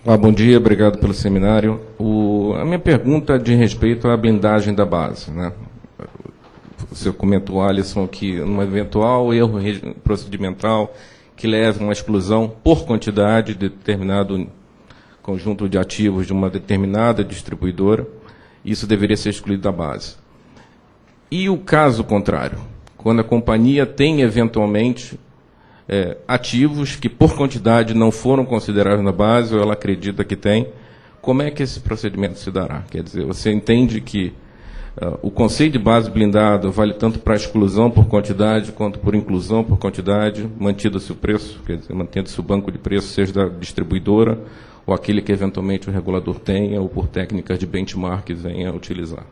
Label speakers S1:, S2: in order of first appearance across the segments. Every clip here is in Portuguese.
S1: Bom dia, obrigado pelo seminário. A minha pergunta diz respeito à blindagem da base, né? Você comentou, Alisson, que um eventual erro procedimental que leve a uma exclusão por quantidade de determinado conjunto de ativos de uma determinada distribuidora, isso deveria ser excluído da base. E o caso contrário, quando a companhia tem, eventualmente, ativos que, por quantidade, não foram considerados na base, ou ela acredita que tem, como é que esse procedimento se dará? Quer dizer, você entende que o conceito de base blindada vale tanto para a exclusão por quantidade, quanto por inclusão por quantidade, mantido-se o preço, quer dizer, mantendo-se o banco de preço, seja da distribuidora, ou aquele que, eventualmente, o regulador tenha, ou por técnicas de benchmark venha a utilizar?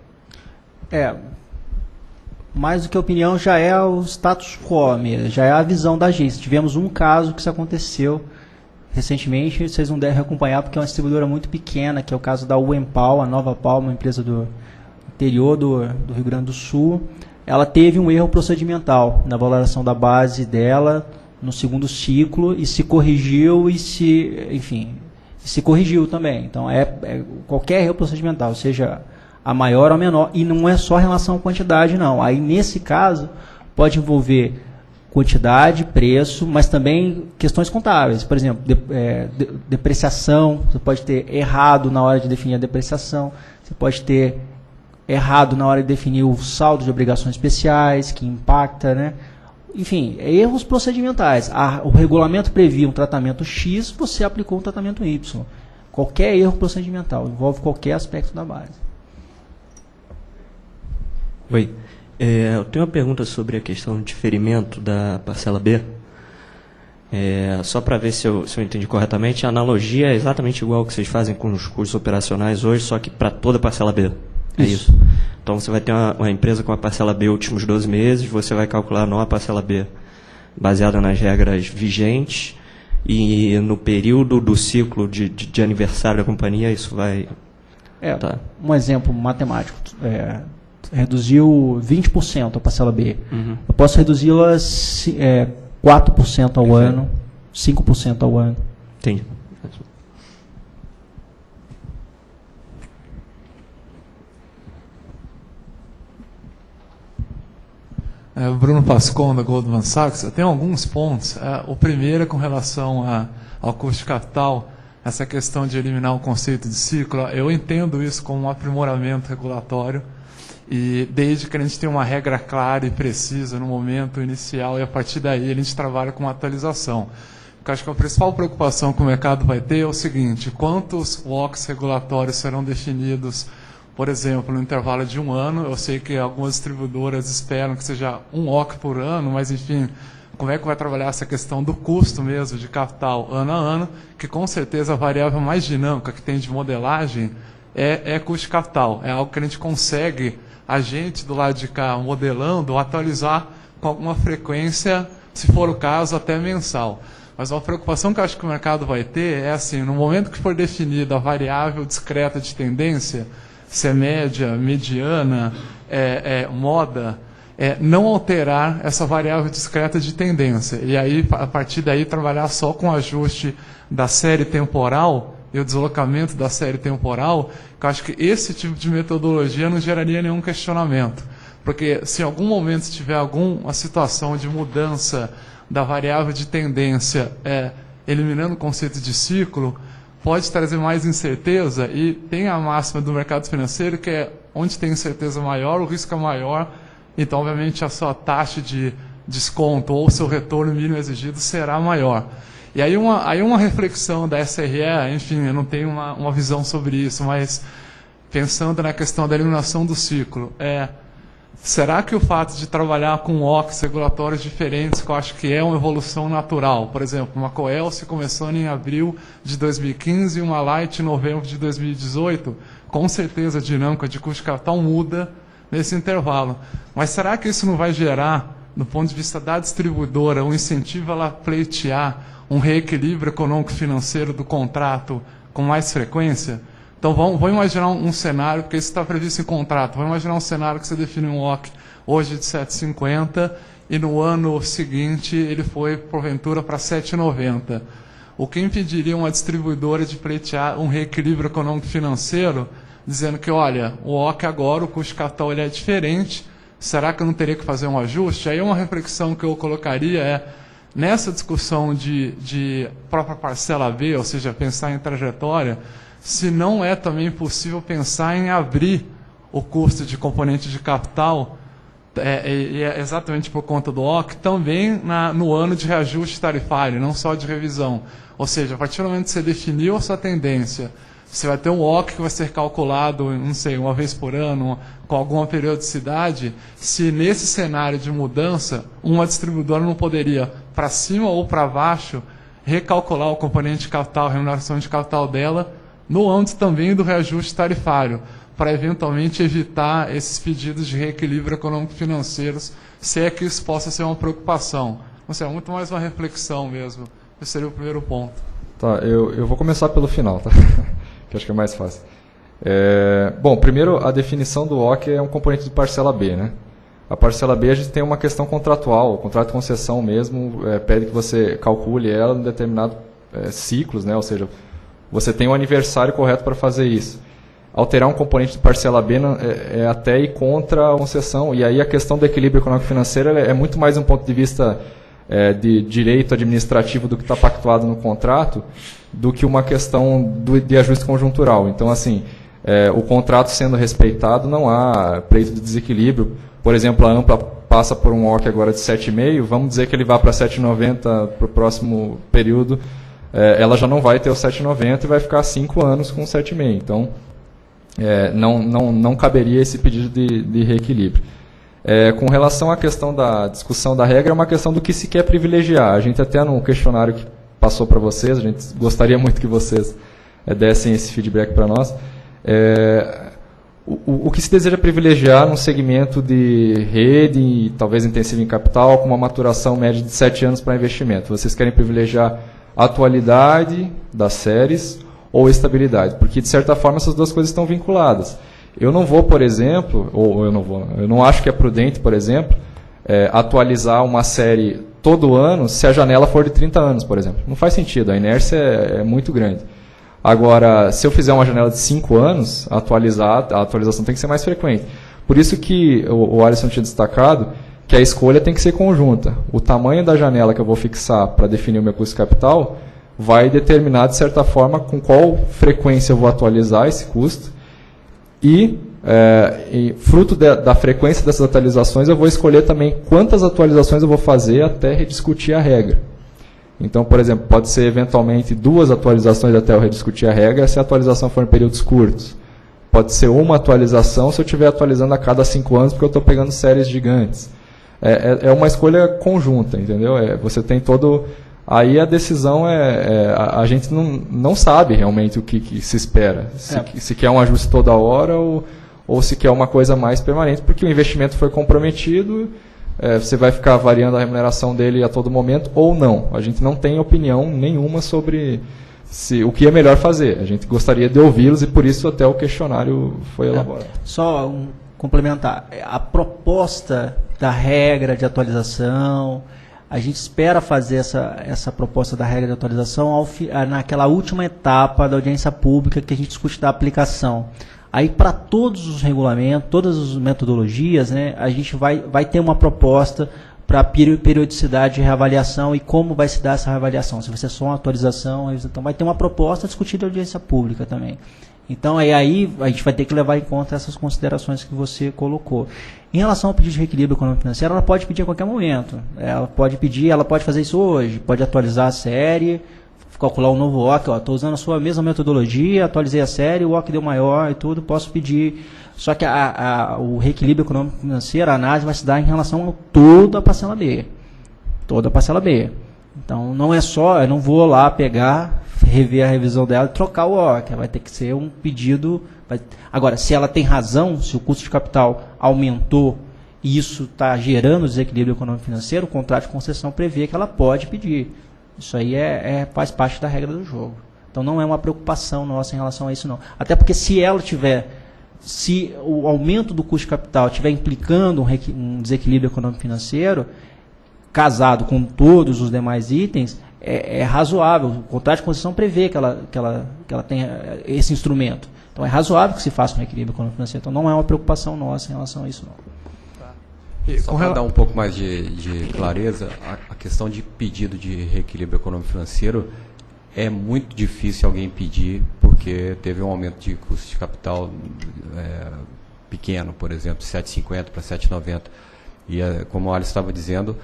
S2: Mais do que a opinião, já é o status quo mesmo, já é a visão da agência. Tivemos um caso que isso aconteceu recentemente, vocês não devem acompanhar porque é uma distribuidora muito pequena, que é o caso da Uempal, a Nova Pal, uma empresa do interior do Rio Grande do Sul. Ela teve um erro procedimental na valoração da base dela no segundo ciclo e se corrigiu se corrigiu também. Então, qualquer erro procedimental, seja a maior ou a menor, e não é só relação à quantidade, não. Aí, nesse caso, pode envolver quantidade, preço, mas também questões contábeis. Por exemplo, depreciação, você pode ter errado na hora de definir a depreciação, você pode ter errado na hora de definir o saldo de obrigações especiais, que impacta, né? Enfim, erros procedimentais. O regulamento previa um tratamento X, você aplicou um tratamento Y. Qualquer erro procedimental, envolve qualquer aspecto da base.
S3: Oi. Eu tenho uma pergunta sobre a questão do diferimento da parcela B. Só para ver se eu entendi corretamente, a analogia é exatamente igual ao que vocês fazem com os custos operacionais hoje, só que para toda a parcela B. É isso? Então, você vai ter uma empresa com a parcela B últimos 12 meses, você vai calcular a nova parcela B baseada nas regras vigentes e no período do ciclo de aniversário da companhia, isso vai... Tá.
S2: Um exemplo matemático. Reduziu 20% a parcela B. Eu posso reduzi-la 4% ao ano, 5% ao ano.
S3: Entendi.
S4: Bruno Pascon, da Goldman Sachs. Eu tenho alguns pontos. O primeiro é com relação ao custo de capital, essa questão de eliminar o conceito de ciclo. Eu entendo isso como um aprimoramento regulatório, e desde que a gente tem uma regra clara e precisa no momento inicial, e a partir daí a gente trabalha com uma atualização. Porque acho que a principal preocupação que o mercado vai ter é o seguinte: quantos WOCs regulatórios serão definidos, por exemplo, no intervalo de um ano? Eu sei que algumas distribuidoras esperam que seja um WOC por ano, mas, enfim, como é que vai trabalhar essa questão do custo mesmo de capital ano a ano, que com certeza a variável mais dinâmica que tem de modelagem é custo de capital. É algo que a gente consegue, a gente do lado de cá, modelando, atualizar com alguma frequência, se for o caso, até mensal. Mas uma preocupação que eu acho que o mercado vai ter é assim: no momento que for definida a variável discreta de tendência, se é média, mediana, moda, não alterar essa variável discreta de tendência. E aí, a partir daí, trabalhar só com o ajuste da série temporal e o deslocamento da série temporal, que eu acho que esse tipo de metodologia não geraria nenhum questionamento. Porque se em algum momento tiver alguma situação de mudança da variável de tendência, eliminando o conceito de ciclo, pode trazer mais incerteza, e tem a máxima do mercado financeiro, que é onde tem incerteza maior, o risco é maior, então, obviamente, a sua taxa de desconto ou o seu retorno mínimo exigido será maior. E aí uma reflexão da SRE, enfim, eu não tenho uma visão sobre isso, mas pensando na questão da eliminação do ciclo, será que o fato de trabalhar com WOCs regulatórios diferentes, que eu acho que é uma evolução natural, por exemplo, uma Coelce começando em abril de 2015 e uma Light em novembro de 2018, com certeza a dinâmica de custo de capital muda nesse intervalo. Mas será que isso não vai gerar, do ponto de vista da distribuidora, um incentivo a ela pleitear um reequilíbrio econômico-financeiro do contrato com mais frequência? Então, vamos imaginar um cenário, porque isso está previsto em contrato. Vamos imaginar um cenário que você define um WOC hoje de 7,50 e no ano seguinte ele foi, porventura, para 7,90. o que impediria uma distribuidora de pleitear um reequilíbrio econômico-financeiro, dizendo que, olha, o OC agora, o custo de capital ele é diferente, será que eu não teria que fazer um ajuste? Aí uma reflexão que eu colocaria é, nessa discussão de própria parcela B, ou seja, pensar em trajetória, se não é também possível pensar em abrir o custo de componente de capital, exatamente por conta do OC, também no ano de reajuste tarifário, não só de revisão. Ou seja, a partir do momento que você definiu a sua tendência, você vai ter um OC que vai ser calculado, não sei, uma vez por ano, com alguma periodicidade, se nesse cenário de mudança, uma distribuidora não poderia, para cima ou para baixo, recalcular o componente de capital, a remuneração de capital dela, no âmbito também do reajuste tarifário, para eventualmente evitar esses pedidos de reequilíbrio econômico-financeiros, se é que isso possa ser uma preocupação. Não sei, é muito mais uma reflexão mesmo. Esse seria o primeiro ponto.
S5: Tá, eu vou começar pelo final, tá? Que acho que é mais fácil. Bom, primeiro, a definição do OC é um componente de parcela B, né? A parcela B a gente tem uma questão contratual, o contrato de concessão mesmo pede que você calcule ela em determinados ciclos, né? Ou seja, você tem um aniversário correto para fazer isso. Alterar um componente de parcela B é até ir contra a concessão, e aí a questão do equilíbrio econômico-financeiro é muito mais um ponto de vista de direito administrativo do que está pactuado no contrato, do que uma questão de ajuste conjuntural. Então, assim, o contrato sendo respeitado, não há pleito de desequilíbrio. Por exemplo, a Ampla passa por um OC agora de 7,5, vamos dizer que ele vá para 7,90 para o próximo período, ela já não vai ter o 7,90 e vai ficar 5 anos com 7,5. Então, não caberia esse pedido de reequilíbrio. Com relação à questão da discussão da regra, é uma questão do que se quer privilegiar. A gente até no questionário que passou para vocês, a gente gostaria muito que vocês dessem esse feedback para nós. O que se deseja privilegiar num segmento de rede, talvez intensivo em capital, com uma maturação média de 7 anos para investimento? Vocês querem privilegiar a atualidade das séries ou estabilidade? Porque, de certa forma, essas duas coisas estão vinculadas. Eu não vou, por exemplo, eu não acho que é prudente, por exemplo, atualizar uma série todo ano se a janela for de 30 anos, por exemplo. Não faz sentido, a inércia é muito grande. Agora, se eu fizer uma janela de 5 anos, a atualização tem que ser mais frequente. Por isso que o Alisson tinha destacado que a escolha tem que ser conjunta. O tamanho da janela que eu vou fixar para definir o meu custo de capital vai determinar, de certa forma, com qual frequência eu vou atualizar esse custo. E fruto da frequência dessas atualizações, eu vou escolher também quantas atualizações eu vou fazer até rediscutir a regra. Então, por exemplo, pode ser eventualmente 2 atualizações até eu rediscutir a regra, se a atualização for em períodos curtos. Pode ser uma atualização se eu estiver atualizando a cada 5 anos, porque eu estou pegando séries gigantes. É uma escolha conjunta, entendeu? Você tem todo... Aí a decisão a gente não sabe realmente o que se espera. Se quer um ajuste toda hora ou se quer uma coisa mais permanente, porque o investimento foi comprometido, você vai ficar variando a remuneração dele a todo momento ou não. A gente não tem opinião nenhuma sobre o que é melhor fazer. A gente gostaria de ouvi-los e por isso até o questionário foi elaborado.
S2: Só complementar. A proposta da regra de atualização... A gente espera fazer essa proposta da regra de atualização naquela última etapa da audiência pública que a gente discute da aplicação. Aí, para todos os regulamentos, todas as metodologias, né, a gente vai ter uma proposta para periodicidade de reavaliação e como vai se dar essa reavaliação. Se vai ser só uma atualização, então vai ter uma proposta discutida na audiência pública também. Então, aí a gente vai ter que levar em conta essas considerações que você colocou. Em relação ao pedido de reequilíbrio econômico-financeiro, ela pode pedir a qualquer momento. Ela pode fazer isso hoje, pode atualizar a série, calcular um novo OC. Estou usando a sua mesma metodologia, atualizei a série, o OC deu maior e tudo, posso pedir. Só que o reequilíbrio econômico-financeiro, a análise vai se dar em relação a toda a parcela B. Toda a parcela B. Então, não é só, eu não vou lá pegar, rever a revisão dela e trocar o OC. Vai ter que ser um pedido... Agora, se ela tem razão, se o custo de capital aumentou e isso está gerando desequilíbrio econômico-financeiro, o contrato de concessão prevê que ela pode pedir. Isso aí faz parte da regra do jogo. Então, não é uma preocupação nossa em relação a isso, não. Até porque se o aumento do custo de capital estiver implicando um desequilíbrio econômico-financeiro, casado com todos os demais itens, é razoável. O contrato de concessão prevê que ela tenha esse instrumento. Então é razoável que se faça um reequilíbrio econômico-financeiro. Então não é uma preocupação nossa em relação a isso, não.
S6: Só para dar um pouco mais de clareza, a questão de pedido de reequilíbrio econômico-financeiro é muito difícil alguém pedir, porque teve um aumento de custo de capital pequeno, por exemplo, de 7,50 para 7,90. E, como o Alisson estava dizendo,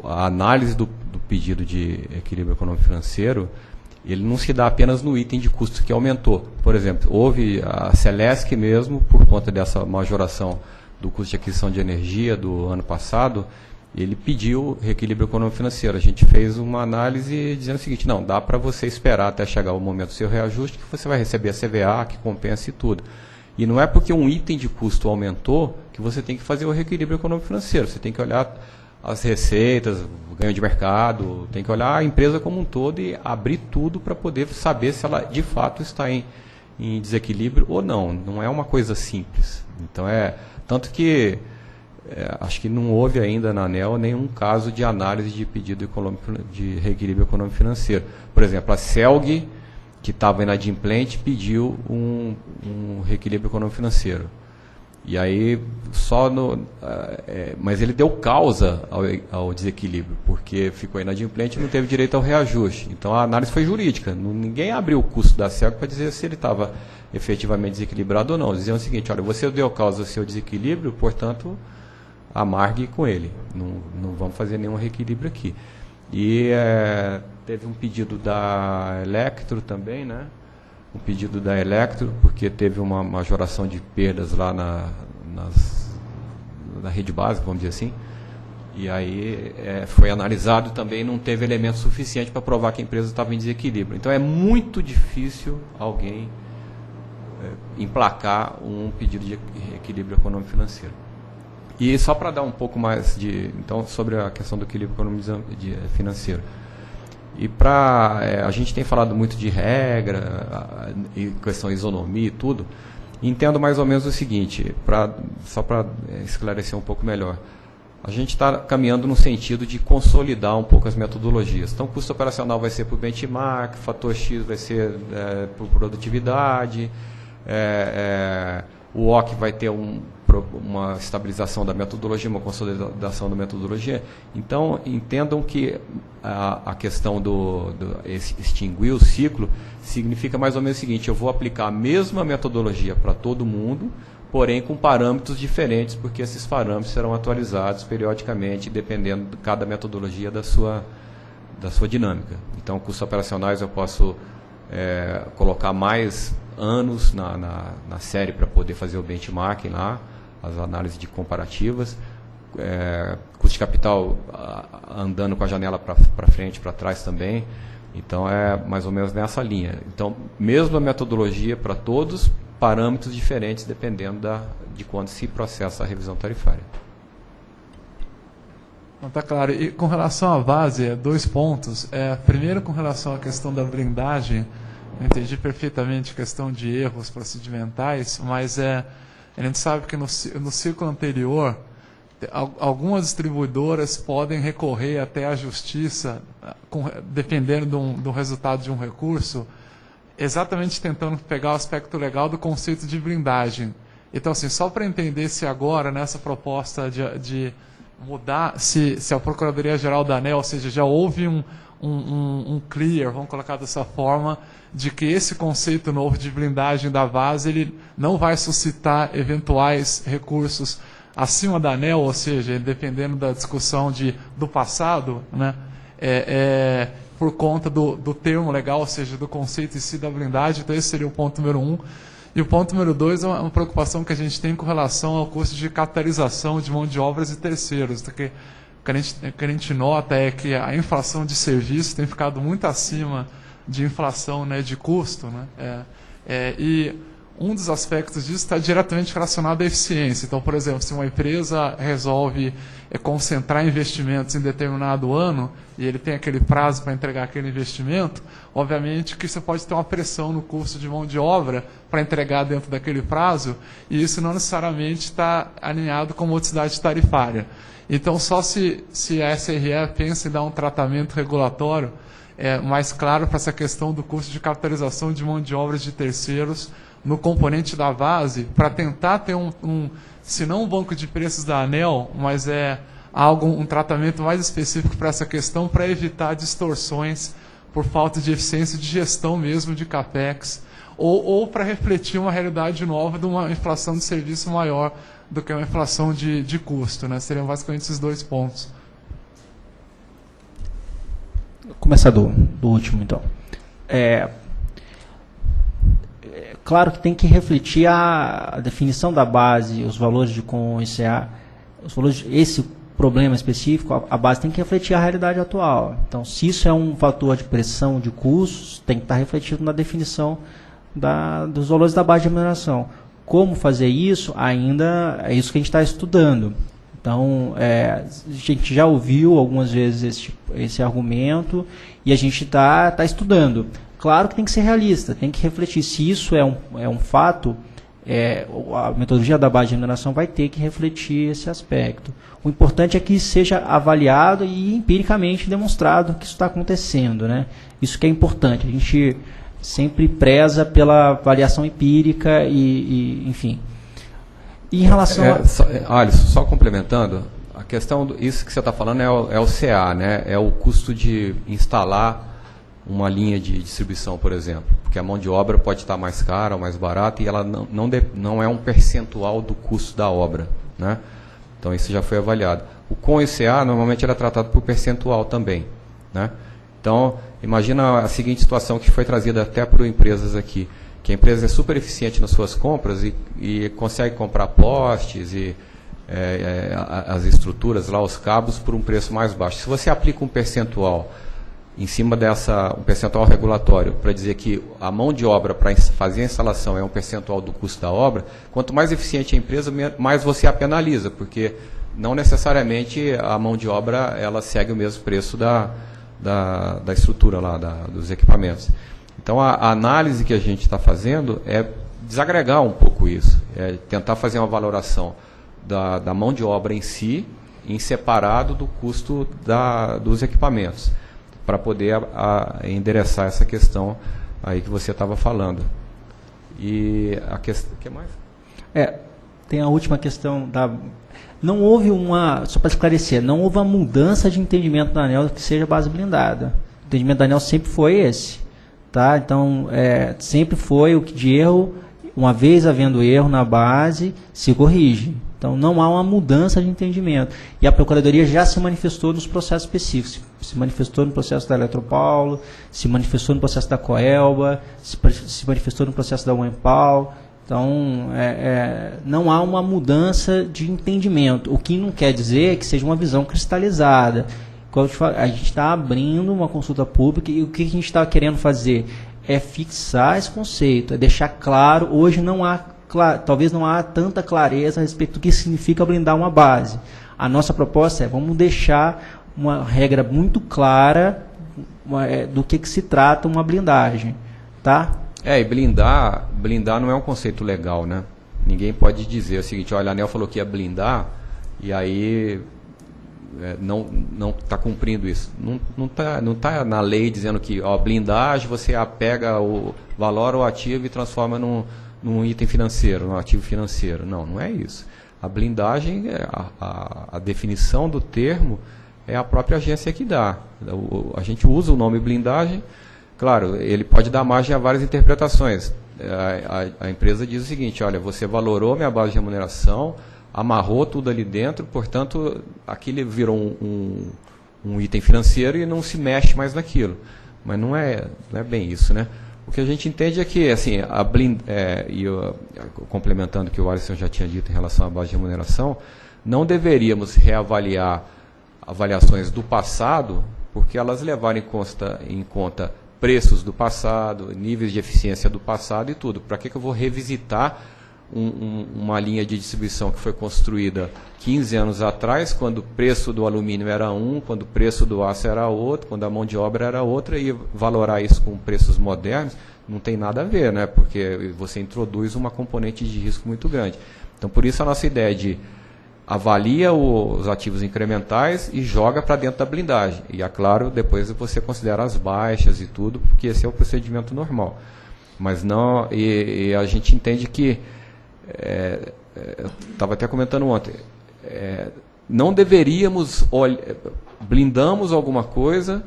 S6: a análise do pedido de equilíbrio econômico-financeiro, ele não se dá apenas no item de custo que aumentou. Por exemplo, houve a Celesc mesmo, por conta dessa majoração do custo de aquisição de energia do ano passado, ele pediu reequilíbrio econômico-financeiro. A gente fez uma análise dizendo o seguinte: não, dá para você esperar até chegar o momento do seu reajuste, que você vai receber a CVA, que compensa e tudo. E não é porque um item de custo aumentou que você tem que fazer o reequilíbrio econômico-financeiro. Você tem que olhar as receitas, o ganho de mercado, tem que olhar a empresa como um todo e abrir tudo para poder saber se ela de fato está em desequilíbrio ou não. Não é uma coisa simples. Então tanto que acho que não houve ainda na ANEEL nenhum caso de análise de pedido de reequilíbrio econômico-financeiro. Por exemplo, a CELG, que estava inadimplente, pediu um reequilíbrio econômico-financeiro. E aí, mas ele deu causa ao desequilíbrio, porque ficou inadimplente e não teve direito ao reajuste. Então a análise foi jurídica. Ninguém abriu o custo da CELG para dizer se ele estava efetivamente desequilibrado ou não. Diziam o seguinte: olha, você deu causa ao seu desequilíbrio, portanto, amargue com ele. Não vamos fazer nenhum reequilíbrio aqui. E teve um pedido da Electro também, né? Um pedido da Electro, porque teve uma majoração de perdas lá na rede básica, vamos dizer assim. E aí foi analisado também, não teve elemento suficiente para provar que a empresa estava em desequilíbrio. Então é muito difícil alguém emplacar um pedido de equilíbrio econômico-financeiro. E só para dar um pouco mais então, sobre a questão do equilíbrio econômico-financeiro. E a gente tem falado muito de regra, e questão de isonomia e tudo. Entendo mais ou menos o seguinte, só para esclarecer um pouco melhor. A gente está caminhando no sentido de consolidar um pouco as metodologias. Então, o custo operacional vai ser por benchmark, fator X vai ser por produtividade, o OC vai ter uma estabilização da metodologia, uma consolidação da metodologia. Então, entendam que a questão extinguir o ciclo significa mais ou menos o seguinte: eu vou aplicar a mesma metodologia para todo mundo, porém com parâmetros diferentes, porque esses parâmetros serão atualizados periodicamente, dependendo de cada metodologia da sua dinâmica. Então, custos operacionais eu posso colocar mais anos na série para poder fazer o benchmarking lá, as análises de comparativas, custo de capital andando com a janela para frente, para trás também. Então é mais ou menos nessa linha. Então, mesma metodologia para todos, parâmetros diferentes dependendo de quando se processa a revisão tarifária.
S4: Está claro. E com relação à base, 2 pontos. Primeiro, com relação à questão da blindagem, eu entendi perfeitamente a questão de erros procedimentais, mas a gente sabe que no ciclo anterior, algumas distribuidoras podem recorrer até à justiça, dependendo do resultado de um recurso, exatamente tentando pegar o aspecto legal do conceito de blindagem. Então, assim, só para entender se agora, nessa proposta de mudar, se a Procuradoria-Geral da ANEEL, ou seja, já houve um clear, vamos colocar dessa forma, de que esse conceito novo de blindagem da base ele não vai suscitar eventuais recursos acima da ANEEL, ou seja, dependendo da discussão do passado, né, por conta do termo legal, ou seja, do conceito em si da blindagem. Então esse seria o ponto número 1. E o ponto número 2 é uma preocupação que a gente tem com relação ao custo de capitalização de mão de obras e terceiros, porque o que a gente nota é que a inflação de serviços tem ficado muito acima de inflação, né, de custo, né? E um dos aspectos disso está diretamente relacionado à eficiência. Então, por exemplo, se uma empresa resolve concentrar investimentos em determinado ano e ele tem aquele prazo para entregar aquele investimento, obviamente que você pode ter uma pressão no custo de mão de obra para entregar dentro daquele prazo, e isso não necessariamente está alinhado com a modicidade tarifária. Então, só se a SRE pensa em dar um tratamento regulatório mais claro para essa questão do custo de capitalização de mão de obras de terceiros no componente da base, para tentar ter se não um banco de preços da ANEEL, mas um tratamento mais específico para essa questão, para evitar distorções por falta de eficiência de gestão mesmo de CAPEX, ou para refletir uma realidade nova de uma inflação de serviço maior do que uma inflação de custo, né? Seriam basicamente esses dois pontos.
S2: Vou começar do último, então. Claro que tem que refletir a definição da base, os valores com o ICA, esse problema específico, a base tem que refletir a realidade atual. Então, se isso é um fator de pressão de custos, tem que estar refletido na definição dos valores da base de remuneração. Como fazer isso? Ainda é isso que a gente está estudando. Então, a gente já ouviu algumas vezes esse argumento e a gente está estudando. Claro que tem que ser realista, tem que refletir. Se isso é um fato, a metodologia da base de remuneração vai ter que refletir esse aspecto. O importante é que seja avaliado e empiricamente demonstrado que isso está acontecendo, né? Isso que é importante. A gente sempre preza pela avaliação empírica enfim. E em relação
S6: Alisson, só complementando, a questão, isso que você está falando é o CA, né? É o custo de instalar uma linha de distribuição, por exemplo, porque a mão de obra pode estar mais cara ou mais barata e ela não é um percentual do custo da obra, né? Então isso já foi avaliado. O com ICA normalmente ele é tratado por percentual também, né? Então imagina a seguinte situação que foi trazida até por empresas aqui, que a empresa é super eficiente nas suas compras e consegue comprar postes e as estruturas lá, os cabos, por um preço mais baixo. Se você aplica um percentual em cima um percentual regulatório, para dizer que a mão de obra para fazer a instalação é um percentual do custo da obra, quanto mais eficiente a empresa, mais você a penaliza, porque não necessariamente a mão de obra ela segue o mesmo preço da estrutura lá, dos equipamentos. Então, a análise que a gente está fazendo é desagregar um pouco isso, é tentar fazer uma valoração da mão de obra em si, em separado do custo dos equipamentos, para poder endereçar essa questão aí que você estava falando. E a questão... O que mais?
S2: Tem a última questão Não houve só para esclarecer, não houve uma mudança de entendimento da ANEEL que seja base blindada. O entendimento da ANEEL sempre foi esse. Tá? Então, sempre foi o que de erro, uma vez havendo erro na base, se corrige. Então, não há uma mudança de entendimento. E a Procuradoria já se manifestou nos processos específicos. Se manifestou no processo da Eletropaulo, se manifestou no processo da Coelba, se manifestou no processo da UEMPAL. Então, não há uma mudança de entendimento. O que não quer dizer que seja uma visão cristalizada. A gente está abrindo uma consulta pública e o que a gente está querendo fazer é fixar esse conceito, é deixar claro. Hoje talvez não há tanta clareza a respeito do que significa blindar uma base. A nossa proposta vamos deixar uma regra muito clara do que se trata uma blindagem. Tá?
S6: E blindar não é um conceito legal, né? Ninguém pode dizer o seguinte, olha, a ANEEL falou que ia blindar e aí não está cumprindo isso. Não tá na lei dizendo que blindagem você apega o valor ou ativo e transforma num item financeiro, num ativo financeiro. Não é isso. A blindagem, a definição do termo é a própria agência que dá. A gente usa o nome blindagem, claro, ele pode dar margem a várias interpretações. A empresa diz o seguinte, olha, você valorou minha base de remuneração, amarrou tudo ali dentro, portanto, aquilo virou um item financeiro e não se mexe mais naquilo. Mas não é bem isso, né? O que a gente entende é que, assim, complementando o que o Alisson já tinha dito em relação à base de remuneração, não deveríamos reavaliar avaliações do passado, porque elas levaram em conta preços do passado, níveis de eficiência do passado e tudo. Para que eu vou revisitar uma linha de distribuição que foi construída 15 anos atrás, quando o preço do alumínio era um, quando o preço do aço era outro, quando a mão de obra era outra, e valorar isso com preços modernos não tem nada a ver, né? Porque você introduz uma componente de risco muito grande. Então, por isso a nossa ideia de avalia os ativos incrementais e joga para dentro da blindagem. E, é claro, depois você considera as baixas e tudo, porque esse é o procedimento normal. Mas não, e a gente entende que, eu estava até comentando ontem, não deveríamos blindamos alguma coisa,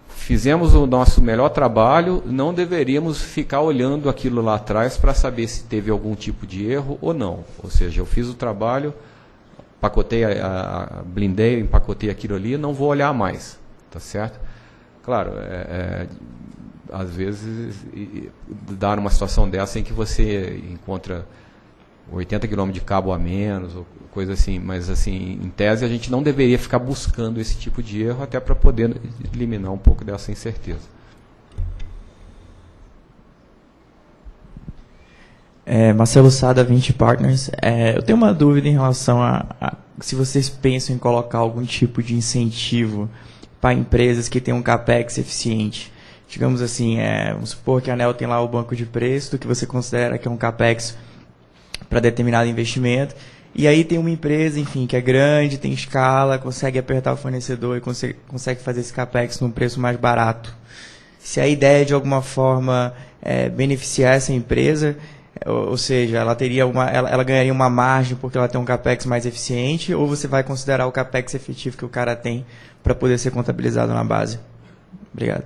S6: fizemos o nosso melhor trabalho, não deveríamos ficar olhando aquilo lá atrás para saber se teve algum tipo de erro ou não. Ou seja, eu fiz o trabalho, empacotei, blindei, empacotei aquilo ali, não vou olhar mais, tá certo? Claro, às vezes dá numa situação dessa em que você encontra 80 km de cabo a menos, ou coisa assim, mas assim, em tese a gente não deveria ficar buscando esse tipo de erro até para poder eliminar um pouco dessa incerteza.
S7: Marcelo Sá, da 20 Partners. Eu tenho uma dúvida em relação a se vocês pensam em colocar algum tipo de incentivo para empresas que têm um CAPEX eficiente. Digamos assim, vamos supor que a ANEEL tem lá o banco de preço do que você considera que é um CAPEX para determinado investimento, e aí tem uma empresa, enfim, que é grande, tem escala, consegue apertar o fornecedor e consegue fazer esse CAPEX num preço mais barato. Se a ideia de alguma forma beneficiar essa empresa, ou seja, ela ganharia uma margem porque ela tem um CAPEX mais eficiente, ou você vai considerar o CAPEX efetivo que o cara tem para poder ser contabilizado na base? Obrigado.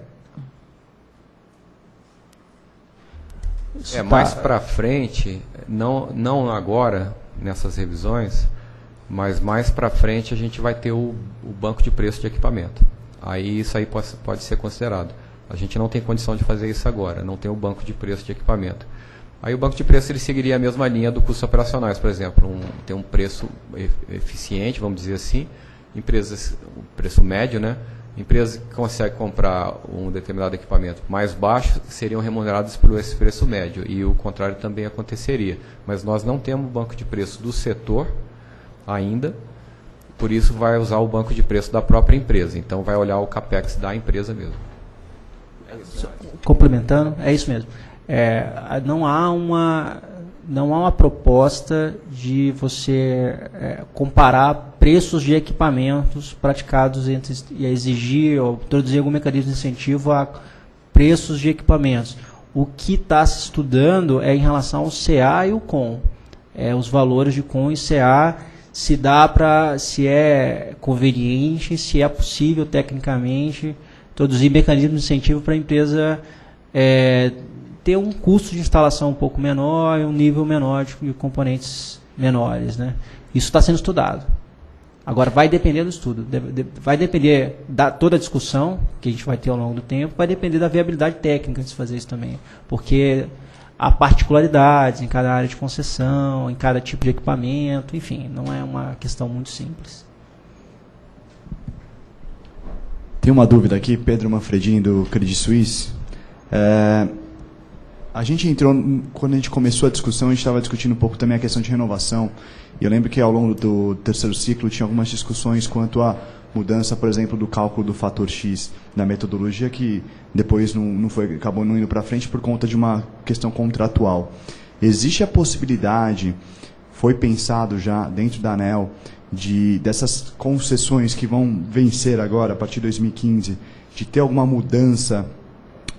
S6: Mais para frente, não agora, nessas revisões, mas mais para frente a gente vai ter o banco de preço de equipamento. Aí isso aí pode ser considerado. A gente não tem condição de fazer isso agora, não tem o banco de preço de equipamento. Aí o banco de preço ele seguiria a mesma linha do custos operacionais, por exemplo, tem um preço eficiente, vamos dizer assim, empresas, o preço médio, né? Empresas que conseguem comprar um determinado equipamento mais baixo seriam remuneradas por esse preço médio, e o contrário também aconteceria. Mas nós não temos banco de preço do setor ainda, por isso vai usar o banco de preço da própria empresa. Então vai olhar o CAPEX da empresa mesmo.
S2: Complementando, é isso mesmo. Não há uma proposta de você comparar preços de equipamentos praticados e exigir ou introduzir algum mecanismo de incentivo a preços de equipamentos. O que está se estudando é em relação ao CA e o COM. Os valores de COM e CA, se é conveniente, se é possível tecnicamente introduzir mecanismos de incentivo para a empresa ter um custo de instalação um pouco menor e um nível menor de componentes menores, né? Isso está sendo estudado. Agora, vai depender do estudo, vai depender da toda a discussão que a gente vai ter ao longo do tempo, vai depender da viabilidade técnica de se fazer isso também, porque há particularidades em cada área de concessão, em cada tipo de equipamento, enfim, não é uma questão muito simples.
S8: Tem uma dúvida aqui, Pedro Manfredini, do Credit Suisse. A gente entrou, quando a gente começou a discussão, a gente estava discutindo um pouco também a questão de renovação. E eu lembro que ao longo do terceiro ciclo tinha algumas discussões quanto à mudança, por exemplo, do cálculo do fator X da metodologia, que depois acabou não indo para frente por conta de uma questão contratual. Existe a possibilidade, foi pensado já dentro da ANEEL, dessas concessões que vão vencer agora, a partir de 2015, de ter alguma mudança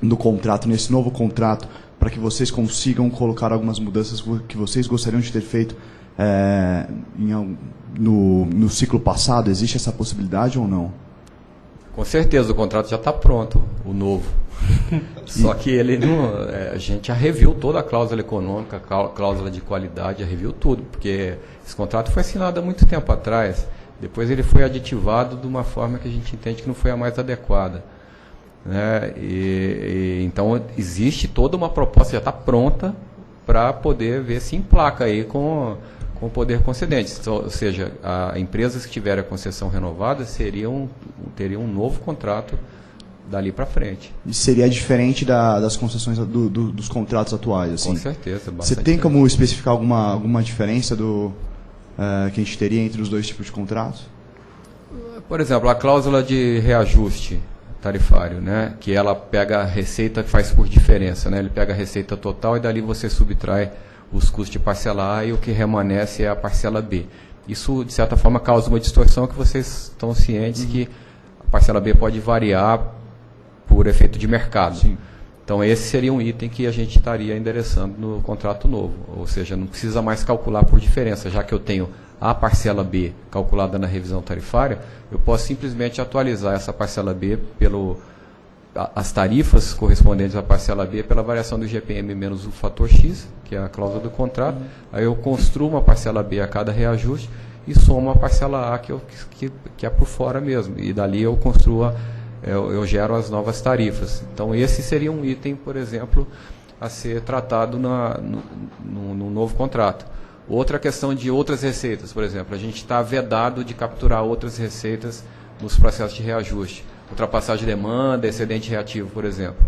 S8: no contrato, nesse novo contrato, para que vocês consigam colocar algumas mudanças que vocês gostariam de ter feito no ciclo passado? Existe essa possibilidade ou não?
S6: Com certeza, o contrato já está pronto, o novo. Só que ele não, a gente já reviu toda a cláusula econômica, a cláusula de qualidade, já reviu tudo, porque esse contrato foi assinado há muito tempo atrás. Depois ele foi aditivado de uma forma que a gente entende que não foi a mais adequada. Então existe toda uma proposta, já está pronta para poder ver se emplaca aí com o poder concedente. Ou seja, empresas que tiverem a concessão renovada teriam um novo contrato dali para frente.
S8: E seria diferente das concessões dos contratos atuais, assim?
S6: Com certeza.
S8: Você tem como especificar alguma diferença que a gente teria entre os dois tipos de contratos?
S6: Por exemplo, a cláusula de reajuste tarifário, né, que ela pega a receita que faz por diferença, né, ele pega a receita total e dali você subtrai os custos de parcela A e o que remanesce é a parcela B. Isso, de certa forma, causa uma distorção que vocês estão cientes que a parcela B pode variar por efeito de mercado.
S8: Sim.
S6: Então, esse seria um item que a gente estaria endereçando no contrato novo. Ou seja, não precisa mais calcular por diferença, já que eu tenho a parcela B calculada na revisão tarifária, eu posso simplesmente atualizar essa parcela B as tarifas correspondentes à parcela B pela variação do IGPM menos o fator X, que é a cláusula do contrato. Aí eu construo uma parcela B a cada reajuste e somo a parcela A que é por fora mesmo. E dali eu construo, eu gero as novas tarifas. Então esse seria um item, por exemplo, a ser tratado no novo contrato. Outra questão de outras receitas, por exemplo, a gente está vedado de capturar outras receitas nos processos de reajuste. Ultrapassagem de demanda, excedente reativo, por exemplo.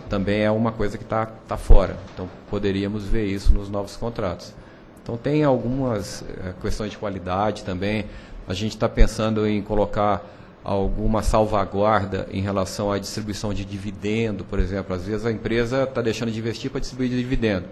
S6: Também é uma coisa que está fora. Então, poderíamos ver isso nos novos contratos. Então, tem algumas questões de qualidade também. A gente está pensando em colocar alguma salvaguarda em relação à distribuição de dividendo, por exemplo. Às vezes, a empresa está deixando de investir para distribuir dividendo.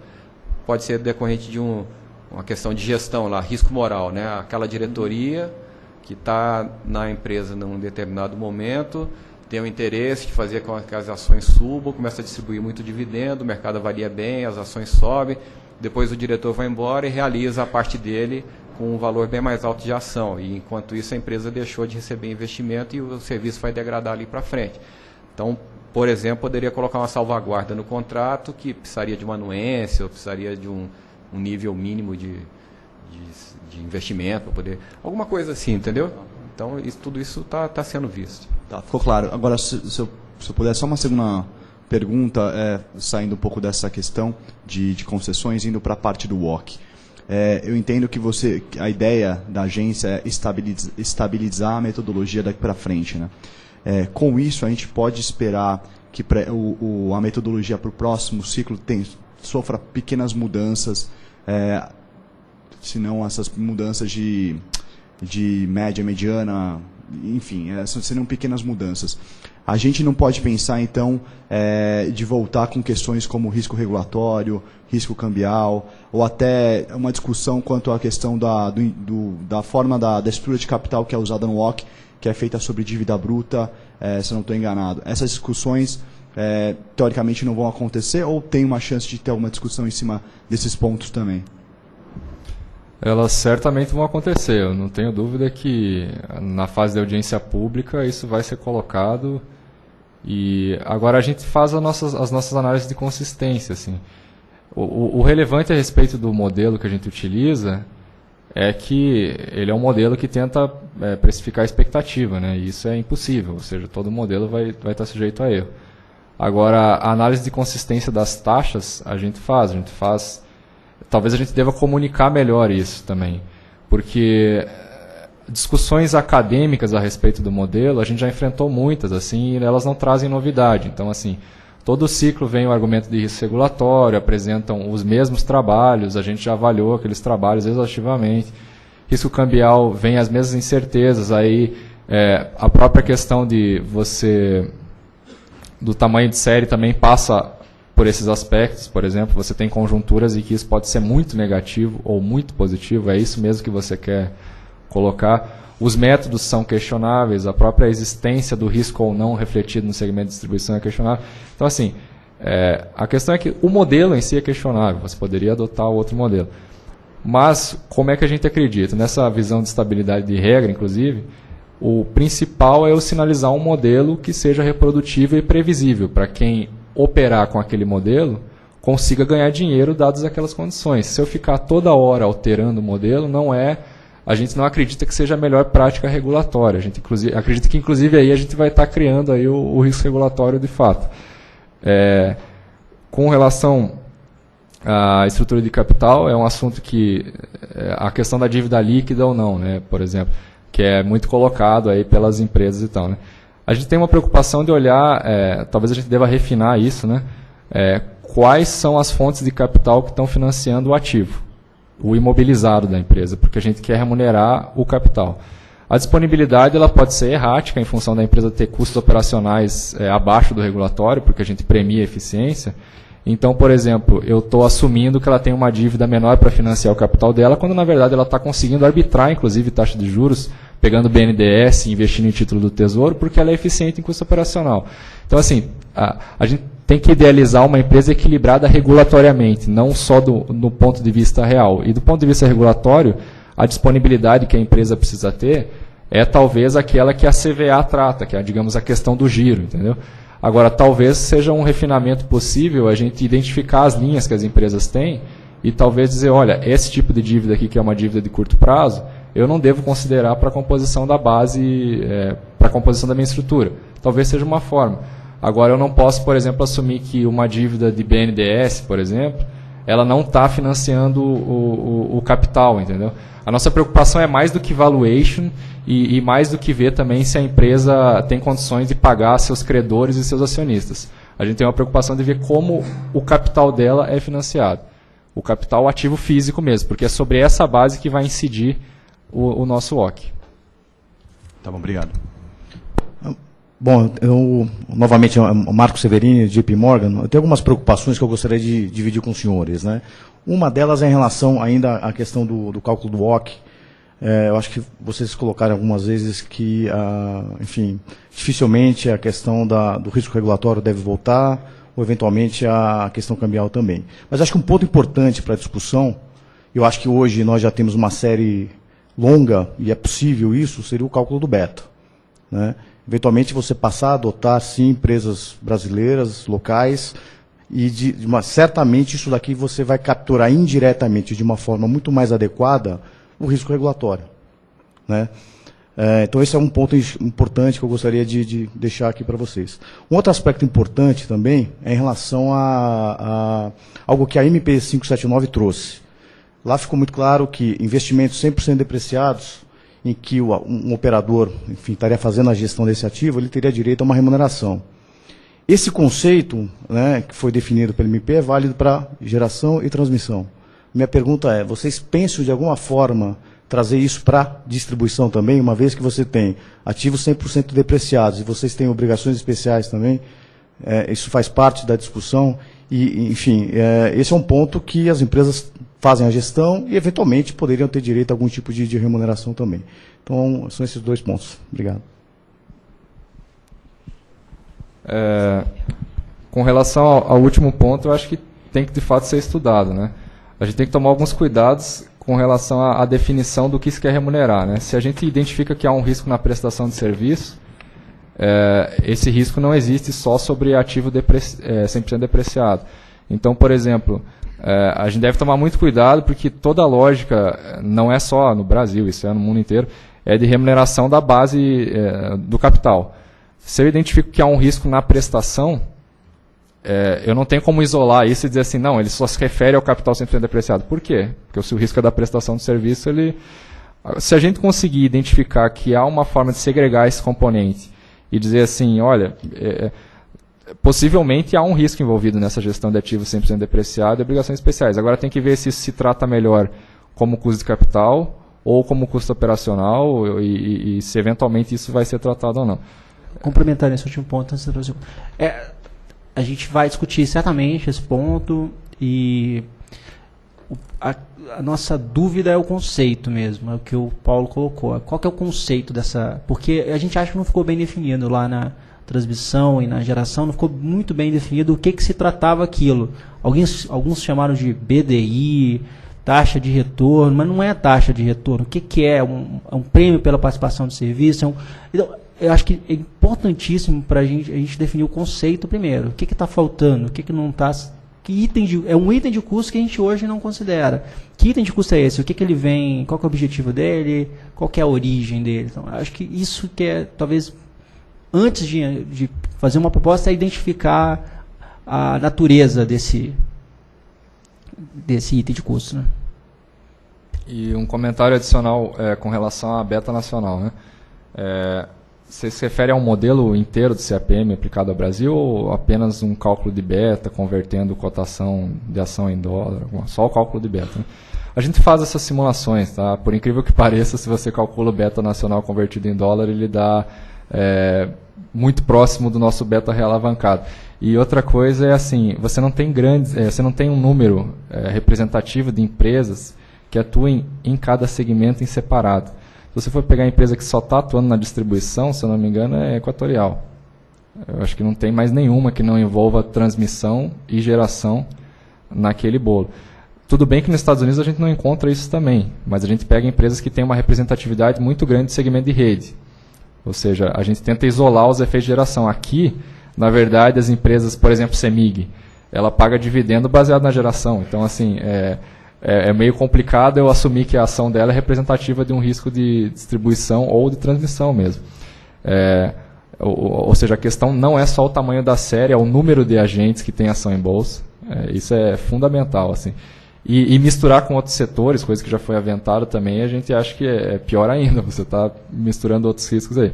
S6: Pode ser decorrente de uma questão de gestão, lá, risco moral, né? Aquela diretoria que está na empresa num determinado momento, tem o interesse de fazer com que as ações subam, começa a distribuir muito dividendo, o mercado avalia bem, as ações sobem, depois o diretor vai embora e realiza a parte dele com um valor bem mais alto de ação. E enquanto isso a empresa deixou de receber investimento e o serviço vai degradar ali para frente. Então, por exemplo, poderia colocar uma salvaguarda no contrato que precisaria de uma anuência ou precisaria de um nível mínimo de investimento para poder... Alguma coisa assim, entendeu? Então, tudo isso está sendo visto.
S8: Tá, ficou claro. Agora, se eu puder, só uma segunda pergunta, saindo um pouco dessa questão de concessões, indo para a parte do WOC. Eu entendo que a ideia da agência é estabilizar a metodologia daqui para frente, né? Com isso, a gente pode esperar que a metodologia para o próximo ciclo sofra pequenas mudanças, se não essas mudanças de média, mediana, enfim, seriam pequenas mudanças. A gente não pode pensar, então, de voltar com questões como risco regulatório, risco cambial, ou até uma discussão quanto à questão da forma da estrutura de capital que é usada no WOC, que é feita sobre dívida bruta, se eu não estou enganado. Essas discussões, teoricamente, não vão acontecer, ou tem uma chance de ter alguma discussão em cima desses pontos também?
S5: Elas certamente vão acontecer. Eu não tenho dúvida que na fase de audiência pública isso vai ser colocado. E agora a gente faz as nossas análises de consistência. Assim. O relevante a respeito do modelo que a gente utiliza é que ele é um modelo que tenta precificar a expectativa, né? E isso é impossível, ou seja, todo modelo vai estar sujeito a erro. Agora, a análise de consistência das taxas a gente faz. Talvez a gente deva comunicar melhor isso também, porque discussões acadêmicas a respeito do modelo, a gente já enfrentou muitas, assim, e elas não trazem novidade. Então, assim, todo ciclo vem o argumento de risco regulatório, apresentam os mesmos trabalhos, a gente já avaliou aqueles trabalhos exaustivamente. Risco cambial vem as mesmas incertezas, aí a própria questão do tamanho de série também passa por esses aspectos. Por exemplo, você tem conjunturas em que isso pode ser muito negativo ou muito positivo, é isso mesmo que você quer colocar. Os métodos são questionáveis, a própria existência do risco ou não refletido no segmento de distribuição é questionável. Então, assim, a questão é que o modelo em si é questionável, você poderia adotar outro modelo. Mas, como é que a gente acredita? Nessa visão de estabilidade de regra, inclusive, o principal é eu sinalizar um modelo que seja reprodutível e previsível, para quem operar com aquele modelo, consiga ganhar dinheiro dadas aquelas condições. Se eu ficar toda hora alterando o modelo, a gente não acredita que seja a melhor prática regulatória. A gente acredita que, inclusive, aí a gente vai estar criando aí o risco regulatório de fato. Com relação à estrutura de capital, é um assunto que a questão da dívida líquida ou não, né, por exemplo, que é muito colocado aí pelas empresas e tal, né? A gente tem uma preocupação de olhar, talvez a gente deva refinar isso, né? Quais são as fontes de capital que estão financiando o ativo, o imobilizado da empresa, porque a gente quer remunerar o capital. A disponibilidade ela pode ser errática em função da empresa ter custos operacionais abaixo do regulatório, porque a gente premia a eficiência. Então, por exemplo, eu estou assumindo que ela tem uma dívida menor para financiar o capital dela, quando na verdade ela está conseguindo arbitrar, inclusive, taxa de juros, pegando BNDES e investindo em título do Tesouro, porque ela é eficiente em custo operacional. Então, assim, a gente tem que idealizar uma empresa equilibrada regulatoriamente, não só do ponto de vista real. E do ponto de vista regulatório, a disponibilidade que a empresa precisa ter é talvez aquela que a CVA trata, que é, digamos, a questão do giro, entendeu? Agora, talvez seja um refinamento possível a gente identificar as linhas que as empresas têm e talvez dizer, olha, esse tipo de dívida aqui, que é uma dívida de curto prazo, eu não devo considerar para a composição da base, para a composição da minha estrutura. Talvez seja uma forma. Agora, eu não posso, por exemplo, assumir que uma dívida de BNDES, por exemplo, ela não está financiando o capital, entendeu? A nossa preocupação é mais do que valuation e mais do que ver também se a empresa tem condições de pagar seus credores e seus acionistas. A gente tem uma preocupação de ver como o capital dela é financiado. O capital ativo físico mesmo, porque é sobre essa base que vai incidir o nosso WOC.
S9: Tá bom, obrigado. Bom, eu, novamente, o Marco Severini, JP Morgan, eu tenho algumas preocupações que eu gostaria de dividir com os senhores, né? Uma delas é em relação ainda à questão do cálculo do WOC. Eu acho que vocês colocaram algumas vezes que, enfim, dificilmente a questão do risco regulatório deve voltar, ou eventualmente a questão cambial também. Mas acho que um ponto importante para a discussão, eu acho que hoje nós já temos uma série longa, e é possível isso, seria o cálculo do beta, né? Eventualmente você passar a adotar, sim, empresas brasileiras, locais, e certamente isso daqui você vai capturar indiretamente, de uma forma muito mais adequada, o risco regulatório, né? Então esse é um ponto importante que eu gostaria de deixar aqui para vocês. Um outro aspecto importante também é em relação a algo que a MP 579 trouxe. Lá ficou muito claro que investimentos 100% depreciados, em que um operador, enfim, estaria fazendo a gestão desse ativo, ele teria direito a uma remuneração. Esse conceito, né, que foi definido pelo MP é válido para geração e transmissão. Minha pergunta é, vocês pensam de alguma forma trazer isso para distribuição também, uma vez que você tem ativos 100% depreciados e vocês têm obrigações especiais também, isso faz parte da discussão e, enfim, esse é um ponto que as empresas fazem a gestão e, eventualmente, poderiam ter direito a algum tipo de remuneração também. Então, são esses dois pontos. Obrigado.
S5: Com relação ao último ponto, eu acho que tem que, de fato, ser estudado, né? A gente tem que tomar alguns cuidados com relação à definição do que se quer remunerar, né? Se a gente identifica que há um risco na prestação de serviço, esse risco não existe só sobre ativo 100% depreciado. Então, por exemplo, a gente deve tomar muito cuidado, porque toda a lógica, não é só no Brasil, isso é no mundo inteiro, é de remuneração da base do capital. Se eu identifico que há um risco na prestação, eu não tenho como isolar isso e dizer assim, não, ele só se refere ao capital 100% depreciado. Por quê? Porque se o risco é da prestação do serviço, se a gente conseguir identificar que há uma forma de segregar esse componente e dizer assim, olha, possivelmente há um risco envolvido nessa gestão de ativos 100% depreciado e obrigações especiais. Agora tem que ver se isso se trata melhor como custo de capital ou como custo operacional e se eventualmente isso vai ser tratado ou não.
S2: Complementar nesse último ponto, antes de a gente vai discutir certamente esse ponto e a nossa dúvida é o conceito mesmo, é o que o Paulo colocou. Qual que é o conceito dessa... Porque a gente acha que não ficou bem definido lá na transmissão e na geração, não ficou muito bem definido o que se tratava aquilo. Alguns chamaram de BDI, taxa de retorno, mas não é taxa de retorno. O que é? É um prêmio pela participação de serviço? Então, eu acho que é importantíssimo para a gente definir o conceito primeiro. O que está faltando? O que não está... É um item de custo que a gente hoje não considera. Que item de custo é esse? O que ele vem? Qual que é o objetivo dele? Qual que é a origem dele? Então, acho que isso que é, talvez, antes de fazer uma proposta, é identificar a natureza desse item de custo, né? E
S5: um comentário adicional com relação à beta nacional, né? Você se refere a um modelo inteiro do CAPM aplicado ao Brasil ou apenas um cálculo de beta, convertendo cotação de ação em dólar? Só o cálculo de beta, né? A gente faz essas simulações, tá? Por incrível que pareça, se você calcula o beta nacional convertido em dólar, ele dá muito próximo do nosso beta realavancado. E outra coisa é assim, você não tem você não tem um número representativo de empresas que atuem em cada segmento em separado. Se você for pegar a empresa que só está atuando na distribuição, se eu não me engano, é Equatorial. Eu acho que não tem mais nenhuma que não envolva transmissão e geração naquele bolo. Tudo bem que nos Estados Unidos a gente não encontra isso também, mas a gente pega empresas que têm uma representatividade muito grande de segmento de rede. Ou seja, a gente tenta isolar os efeitos de geração. Aqui, na verdade, as empresas, por exemplo, CEMIG, ela paga dividendo baseado na geração. Então, assim, é meio complicado eu assumir que a ação dela é representativa de um risco de distribuição ou de transmissão mesmo. Ou seja, a questão não é só o tamanho da série, é o número de agentes que tem ação em bolsa. Isso é fundamental. Assim. E misturar com outros setores, coisa que já foi aventada também, a gente acha que é pior ainda, você está misturando outros riscos aí.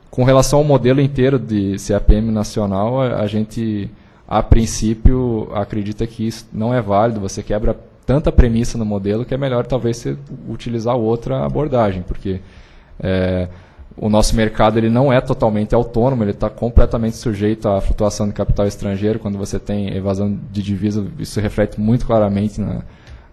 S5: Com relação ao modelo inteiro de CAPM nacional, a gente, a princípio, acredita que isso não é válido, você quebra tanta premissa no modelo que é melhor talvez você utilizar outra abordagem, porque o nosso mercado ele não é totalmente autônomo, ele está completamente sujeito à flutuação de capital estrangeiro. Quando você tem evasão de divisa, isso reflete muito claramente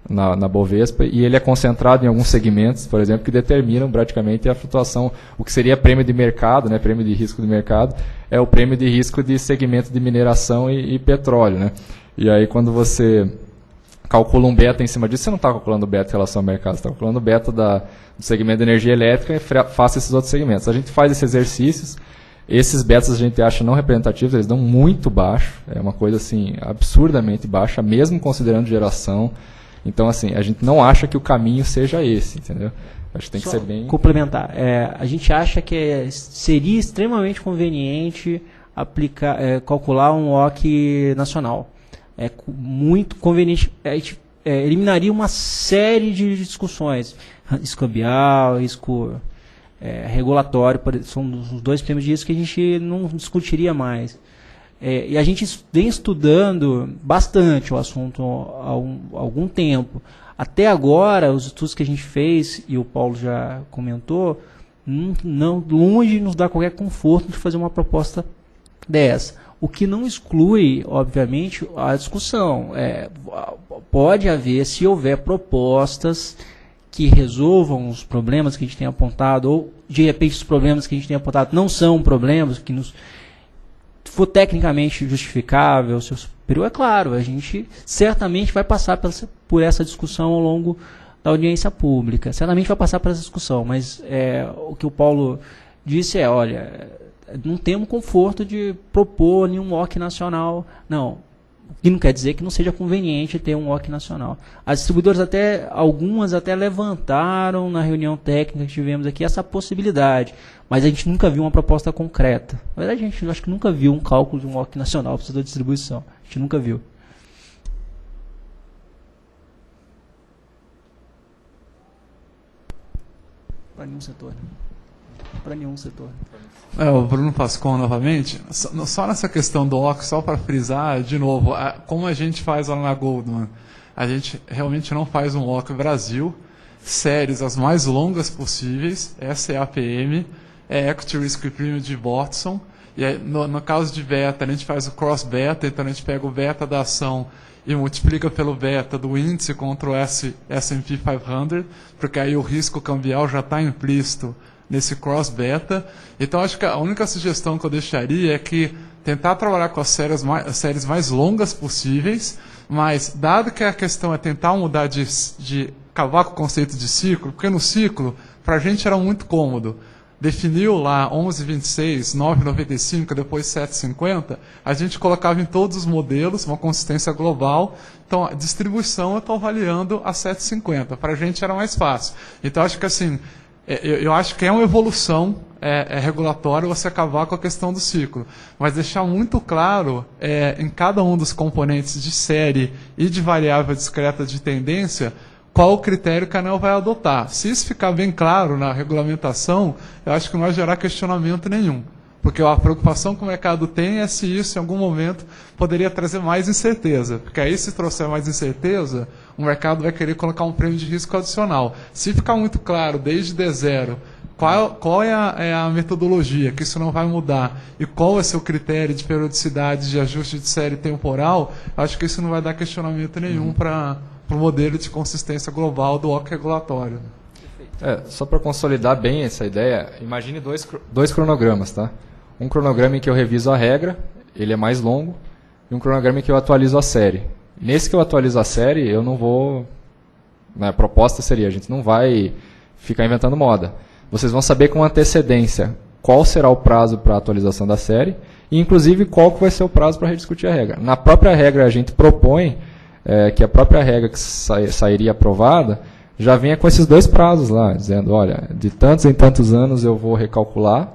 S5: na Bovespa, e ele é concentrado em alguns segmentos, por exemplo, que determinam praticamente a flutuação. O que seria prêmio de mercado, né, prêmio de risco de mercado, é o prêmio de risco de segmento de mineração e petróleo. Né? E aí quando você calcula um beta em cima disso, você não está calculando beta em relação ao mercado, você está calculando beta do segmento de energia elétrica e faça esses outros segmentos. A gente faz esses exercícios, esses betas a gente acha não representativos, eles dão muito baixo, é uma coisa assim absurdamente baixa, mesmo considerando geração. Então, assim, a gente não acha que o caminho seja esse, entendeu? Acho que tem que ser bem...
S2: Complementar, a gente acha que seria extremamente conveniente calcular um WOC nacional. É muito conveniente, eliminaria uma série de discussões, risco cambial, risco regulatório, são os dois prêmios de risco que a gente não discutiria mais. E a gente vem estudando bastante o assunto há algum tempo. Até agora, os estudos que a gente fez, e o Paulo já comentou, não longe nos dá qualquer conforto de fazer uma proposta dessa. O que não exclui, obviamente, a discussão. Pode haver, se houver propostas que resolvam os problemas que a gente tem apontado, ou de repente os problemas que a gente tem apontado não são problemas que for tecnicamente justificável, seu superior, é claro, a gente certamente vai passar por essa discussão ao longo da audiência pública. Certamente vai passar por essa discussão, mas o que o Paulo disse olha, não temos conforto de propor nenhum WOC nacional. Não. O que não quer dizer que não seja conveniente ter um WOC nacional. As distribuidoras algumas até levantaram na reunião técnica que tivemos aqui essa possibilidade, mas a gente nunca viu uma proposta concreta. Na verdade, a gente acho que nunca viu um cálculo de um WOC nacional para o setor de distribuição. A gente nunca viu. Para nenhum setor. Para nenhum setor.
S4: O Bruno Pascon novamente. Só nessa questão do WOC, só para frisar, de novo, como a gente faz lá na Goldman, a gente realmente não faz um WOC Brasil, séries as mais longas possíveis, essa é a APM, é Equity Risk Premium de Watson, e aí, no caso de beta, a gente faz o cross-beta, então a gente pega o beta da ação e multiplica pelo beta do índice contra o S&P 500, porque aí o risco cambial já está implícito nesse cross-beta. Então, acho que a única sugestão que eu deixaria é que tentar trabalhar com as séries mais longas possíveis, mas, dado que a questão é tentar mudar de acabar com o conceito de ciclo, porque no ciclo, para a gente era muito cômodo. Definiu lá 11,26, 9,95, depois 7,50, a gente colocava em todos os modelos uma consistência global. Então, a distribuição eu estou avaliando a 7,50. Para a gente era mais fácil. Então, acho que assim, eu acho que é uma evolução regulatória você acabar com a questão do ciclo. Mas deixar muito claro em cada um dos componentes de série e de variável discreta de tendência qual o critério que a ANEEL vai adotar. Se isso ficar bem claro na regulamentação, eu acho que não vai gerar questionamento nenhum. Porque a preocupação que o mercado tem é se isso, em algum momento, poderia trazer mais incerteza. Porque aí, se trouxer mais incerteza, o mercado vai querer colocar um prêmio de risco adicional. Se ficar muito claro, desde D0, qual é a metodologia, que isso não vai mudar, e qual é o seu critério de periodicidade de ajuste de série temporal, acho que isso não vai dar questionamento nenhum para o modelo de consistência global do OC regulatório.
S5: Só para consolidar bem essa ideia, imagine dois cronogramas, tá? Um cronograma em que eu reviso a regra, ele é mais longo, e um cronograma em que eu atualizo a série. Nesse que eu atualizo a série, eu não vou... A proposta seria, a gente não vai ficar inventando moda. Vocês vão saber com antecedência qual será o prazo para a atualização da série, e inclusive qual que vai ser o prazo para rediscutir a regra. Na própria regra, a gente propõe que a própria regra que sairia aprovada já venha com esses dois prazos lá, dizendo, olha, de tantos em tantos anos eu vou recalcular,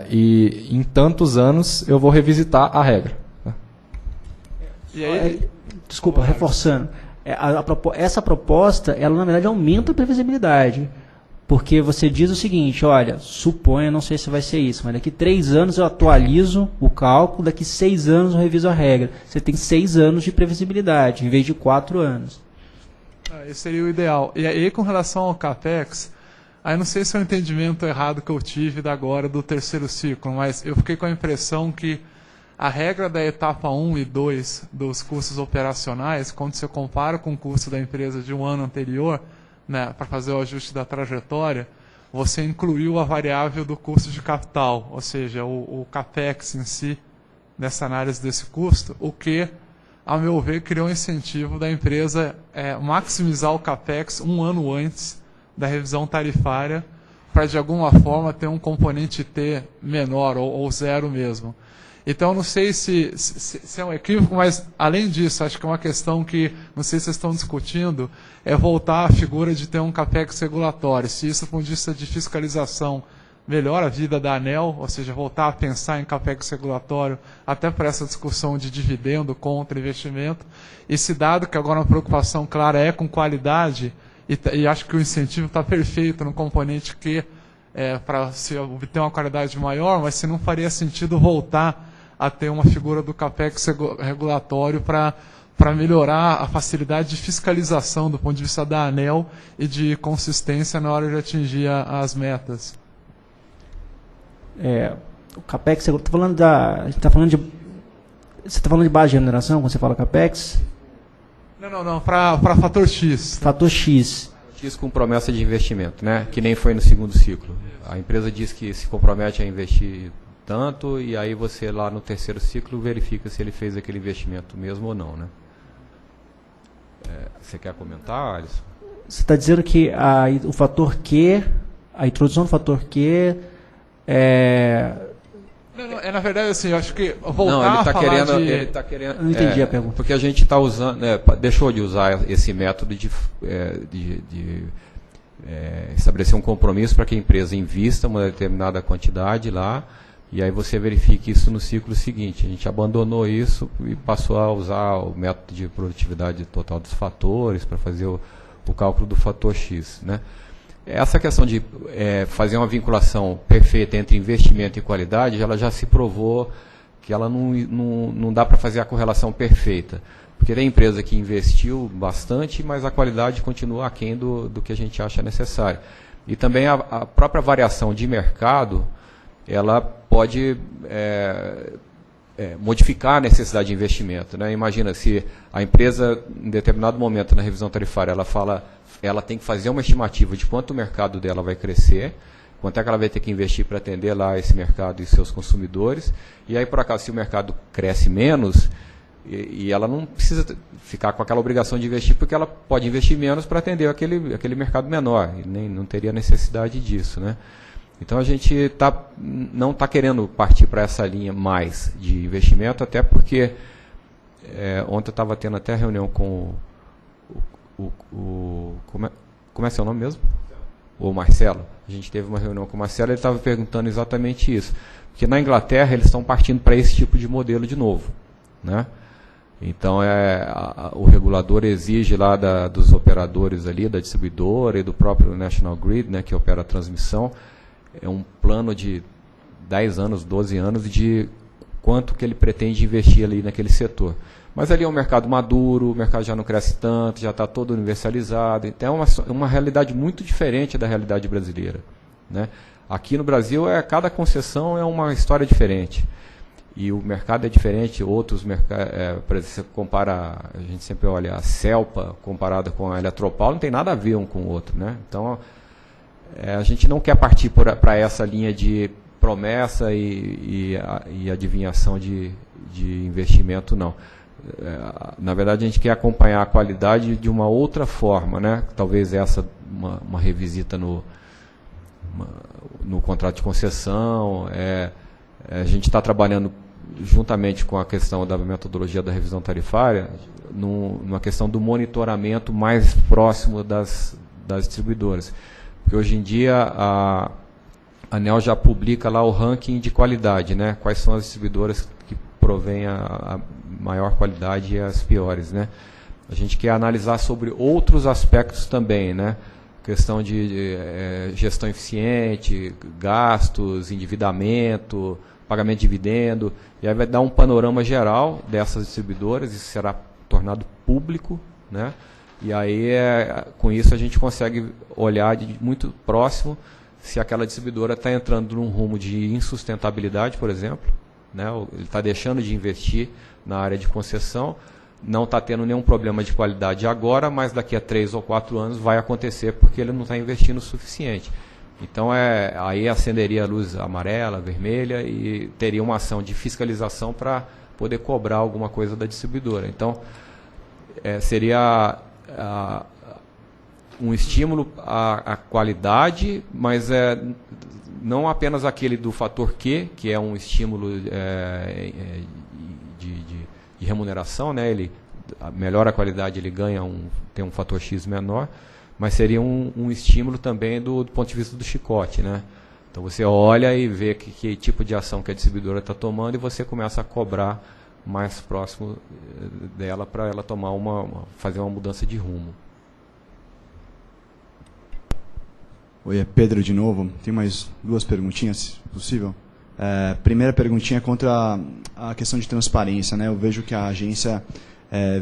S5: e em tantos anos eu vou revisitar a regra.
S2: E aí, desculpa, reforçando, essa proposta, ela na verdade aumenta a previsibilidade, porque você diz o seguinte, olha, suponha, não sei se vai ser isso, mas daqui 3 anos eu atualizo o cálculo, daqui 6 anos eu reviso a regra. Você tem 6 anos de previsibilidade, em vez de 4 anos.
S4: Esse seria o ideal. E aí, com relação ao CAPEX, aí não sei se é um entendimento errado que eu tive agora do terceiro ciclo, mas eu fiquei com a impressão que a regra da etapa 1 e 2 dos custos operacionais, quando você compara com o custo da empresa de um ano anterior, né, para fazer o ajuste da trajetória, você incluiu a variável do custo de capital, ou seja, o CAPEX em si, nessa análise desse custo, o que, a meu ver, criou um incentivo da empresa maximizar o CAPEX um ano antes da revisão tarifária, para de alguma forma ter um componente T menor ou zero mesmo. Então, não sei se é um equívoco, mas, além disso, acho que é uma questão que, não sei se vocês estão discutindo, é voltar à figura de ter um CAPEX regulatório. Se isso, do ponto de vista de fiscalização, melhora a vida da ANEEL, ou seja, voltar a pensar em CAPEX regulatório, até para essa discussão de dividendo contra investimento. E se dado que agora uma preocupação clara é com qualidade, e acho que o incentivo está perfeito no componente Q, para se obter uma qualidade maior, mas se não faria sentido voltar a ter uma figura do CAPEX regulatório para melhorar a facilidade de fiscalização do ponto de vista da ANEEL e de consistência na hora de atingir as metas.
S2: O CAPEX, você está falando de baixa generação quando você fala CAPEX?
S4: Não, para fator X.
S2: Fator X.
S6: X com promessa de investimento, né? Que nem foi no segundo ciclo. A empresa diz que se compromete a investir tanto, e aí você lá no terceiro ciclo verifica se ele fez aquele investimento mesmo ou não, né? Você quer comentar, Alisson?
S2: Você está dizendo que o fator Q, a introdução do fator Q
S4: na verdade, assim, eu acho que voltar
S6: não, ele
S4: a falar
S6: ele tá querendo,
S2: eu não entendi a pergunta.
S6: Porque a gente está usando, deixou de usar esse método de estabelecer um compromisso para que a empresa invista uma determinada quantidade lá, e aí você verifique isso no ciclo seguinte. A gente abandonou isso e passou a usar o método de produtividade total dos fatores para fazer o cálculo do fator X, né? Essa questão de fazer uma vinculação perfeita entre investimento e qualidade, ela já se provou que ela não dá para fazer a correlação perfeita. Porque tem empresa que investiu bastante, mas a qualidade continua aquém do que a gente acha necessário. E também a própria variação de mercado, ela pode modificar a necessidade de investimento, né? Imagina se a empresa, em determinado momento na revisão tarifária, ela tem que fazer uma estimativa de quanto o mercado dela vai crescer, quanto é que ela vai ter que investir para atender lá esse mercado e seus consumidores, e aí, por acaso, se o mercado cresce menos, e ela não precisa ficar com aquela obrigação de investir, porque ela pode investir menos para atender aquele mercado menor, e não teria necessidade disso, né? Então, a gente não está querendo partir para essa linha mais de investimento, até porque ontem eu estava tendo até reunião com como é seu nome mesmo? O Marcelo. A gente teve uma reunião com o Marcelo, ele estava perguntando exatamente isso. Porque na Inglaterra eles estão partindo para esse tipo de modelo de novo, né? Então, o regulador exige lá dos operadores ali, da distribuidora e do próprio National Grid, né, que opera a transmissão, um plano de 10 anos, 12 anos de quanto que ele pretende investir ali naquele setor. Mas ali é um mercado maduro, o mercado já não cresce tanto, já está todo universalizado. Então é uma realidade muito diferente da realidade brasileira, né? Aqui no Brasil, cada concessão é uma história diferente. E o mercado é diferente, outros mercados, por exemplo, você compara, a gente sempre olha a Celpa comparada com a Eletropaulo, não tem nada a ver um com o outro, né? Então, a gente não quer partir para essa linha de promessa e adivinhação de investimento, não. Na verdade, a gente quer acompanhar a qualidade de uma outra forma, né? Talvez uma revisita no contrato de concessão. A gente está trabalhando juntamente com a questão da metodologia da revisão tarifária, numa questão do monitoramento mais próximo das distribuidoras. Porque hoje em dia a ANEEL já publica lá o ranking de qualidade, né? Quais são as distribuidoras que provêm a maior qualidade e as piores, né? A gente quer analisar sobre outros aspectos também, né? Questão de gestão eficiente, gastos, endividamento, pagamento de dividendo, e aí vai dar um panorama geral dessas distribuidoras, isso será tornado público, né? E aí, com isso, a gente consegue olhar de muito próximo se aquela distribuidora está entrando num rumo de insustentabilidade, por exemplo, né? Ele está deixando de investir na área de concessão, não está tendo nenhum problema de qualidade agora, mas daqui a 3 ou 4 anos vai acontecer porque ele não está investindo o suficiente. Então, aí acenderia a luz amarela, vermelha e teria uma ação de fiscalização para poder cobrar alguma coisa da distribuidora. Então, seria um estímulo à qualidade, mas não apenas aquele do fator Q, que é um estímulo de remuneração, né? Ele melhora a qualidade, ele tem um fator X menor, mas seria um estímulo também do ponto de vista do chicote, né? Então você olha e vê que tipo de ação que a distribuidora está tomando e você começa a cobrar mais próximo dela para ela fazer uma mudança de rumo.
S8: Oi, é Pedro de novo. Tem mais 2 perguntinhas, se possível. Primeira perguntinha contra a questão de transparência, né? Eu vejo que a agência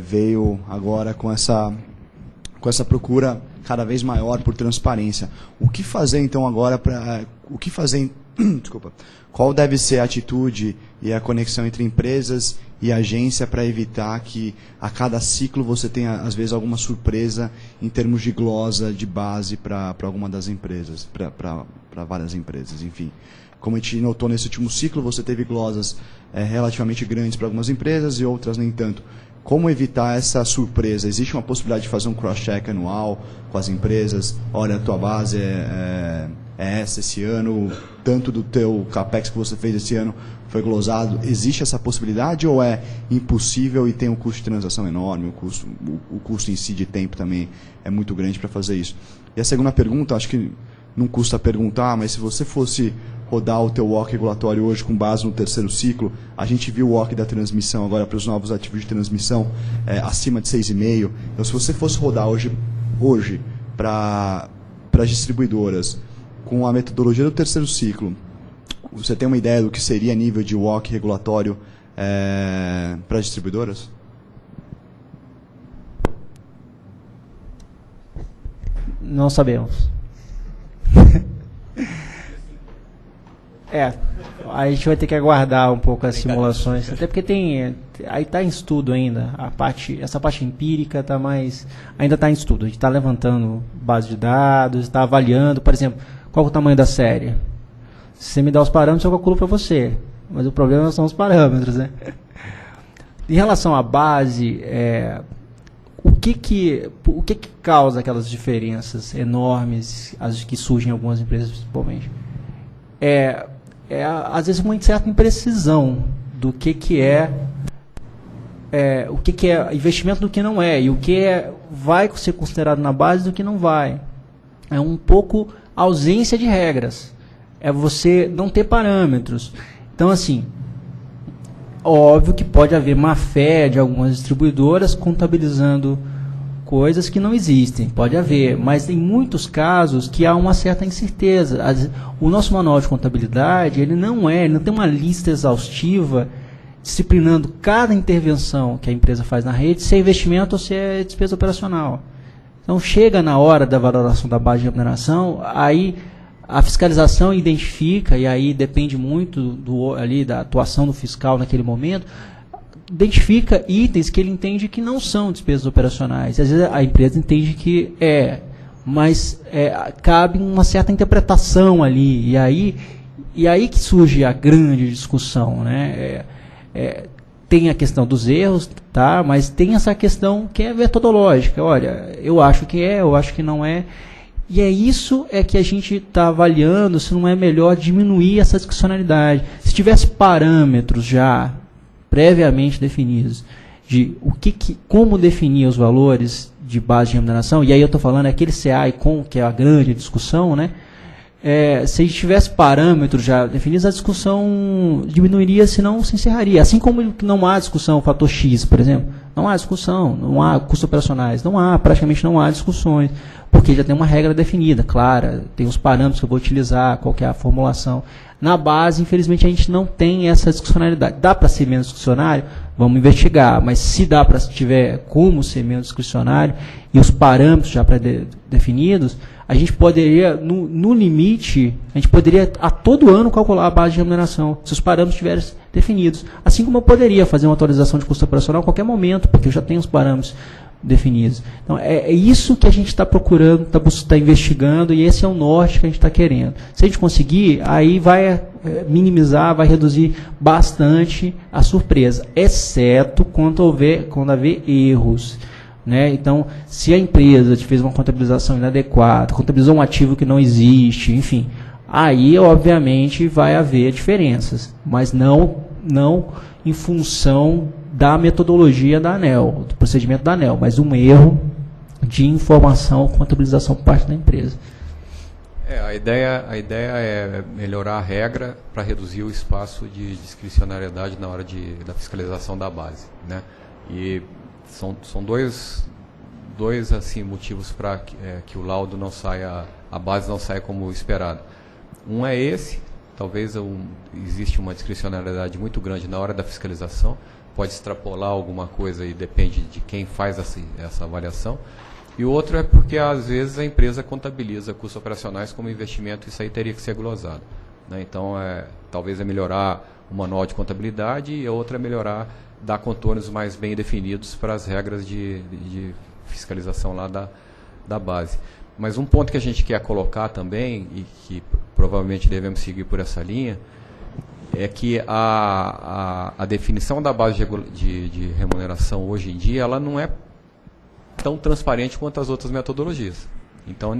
S8: veio agora com essa procura cada vez maior por transparência. O que fazer então agora desculpa. Qual deve ser a atitude e a conexão entre empresas e agência para evitar que a cada ciclo você tenha às vezes alguma surpresa em termos de glosa de base para alguma das empresas, para várias empresas, enfim. Como a gente notou nesse último ciclo, você teve glosas relativamente grandes para algumas empresas e outras nem tanto. Como evitar essa surpresa? Existe uma possibilidade de fazer um cross-check anual com as empresas? Olha, a tua base é essa esse ano, tanto do teu CAPEX que você fez esse ano foi glosado. Existe essa possibilidade ou é impossível e tem um custo de transação enorme? O custo em si de tempo também é muito grande para fazer isso. E a segunda pergunta, acho que não custa perguntar, mas se você fosse rodar o teu WOC regulatório hoje com base no terceiro ciclo, a gente viu o WOC da transmissão agora para os novos ativos de transmissão acima de 6,5. Então, se você fosse rodar hoje para as distribuidoras com a metodologia do terceiro ciclo, você tem uma ideia do que seria nível de WOC regulatório para as distribuidoras?
S2: Não sabemos. A gente vai ter que aguardar um pouco as simulações, até porque aí está em estudo ainda, essa parte empírica ainda está em estudo, a gente está levantando base de dados, está avaliando, por exemplo, qual é o tamanho da série. Se você me dá os parâmetros, eu calculo para você, mas o problema são os parâmetros, né? Em relação à base, o que causa aquelas diferenças enormes, as que surgem em algumas empresas principalmente? Às vezes uma certa imprecisão do que é investimento do que não é, e o que vai ser considerado na base do que não vai. É um pouco ausência de regras. É você não ter parâmetros. Então, assim, Óbvio que pode haver má-fé de algumas distribuidoras contabilizando coisas que não existem, pode haver, mas em muitos casos que há uma certa incerteza. O nosso manual de contabilidade, ele não tem uma lista exaustiva disciplinando cada intervenção que a empresa faz na rede, se é investimento ou se é despesa operacional. Então chega na hora da valoração da base de remuneração, aí a fiscalização identifica, e aí depende muito da atuação do fiscal naquele momento, identifica itens que ele entende que não são despesas operacionais. Às vezes a empresa entende que mas cabe uma certa interpretação ali, e aí que surge a grande discussão, né? Tem a questão dos erros, tá? Mas tem essa questão que é metodológica. Olha, eu acho que eu acho que não é. E é isso que a gente está avaliando se não é melhor diminuir essa discricionalidade. Se tivesse parâmetros já previamente definidos de como definir os valores de base de remuneração, e aí eu estou falando aquele CA e COM, que é a grande discussão, né? Se a gente tivesse parâmetros já definidos, a discussão diminuiria, senão se encerraria. Assim como não há discussão fator X, por exemplo, não há discussão, não há custos operacionais, praticamente não há discussões, porque já tem uma regra definida, clara, tem os parâmetros que eu vou utilizar, qual que é a formulação. Na base, infelizmente, a gente não tem essa discricionalidade. Dá para ser menos discricionário? Vamos investigar, mas se tiver como ser menos discricionário e os parâmetros já pré-definidos, a gente poderia, no limite, a gente poderia a todo ano calcular a base de remuneração, se os parâmetros estiverem definidos. Assim como eu poderia fazer uma atualização de custo operacional a qualquer momento, porque eu já tenho os parâmetros definidos. Então, é isso que a gente está procurando, está investigando, e esse é o norte que a gente está querendo. Se a gente conseguir, aí vai minimizar, vai reduzir bastante a surpresa, exceto quando haver erros. Né? Então, se a empresa fez uma contabilização inadequada, contabilizou um ativo que não existe, enfim, aí, obviamente, vai haver diferenças, mas não em função da metodologia da ANEEL, do procedimento da ANEEL, mas um erro de informação, contabilização por parte da empresa.
S6: A ideia é melhorar a regra para reduzir o espaço de discricionariedade na hora da fiscalização da base, né? E são dois assim, motivos para que o laudo não saia, a base não saia como esperado. Um é esse, talvez existe uma discricionariedade muito grande na hora da fiscalização, pode extrapolar alguma coisa e depende de quem faz essa avaliação. E o outro é porque, às vezes, a empresa contabiliza custos operacionais como investimento, isso aí teria que ser glosado, né? Então, talvez é melhorar o manual de contabilidade, e a outra é dar contornos mais bem definidos para as regras de fiscalização lá da base. Mas um ponto que a gente quer colocar também, e que provavelmente devemos seguir por essa linha, é que a definição da base de remuneração hoje em dia, ela não é tão transparente quanto as outras metodologias. Então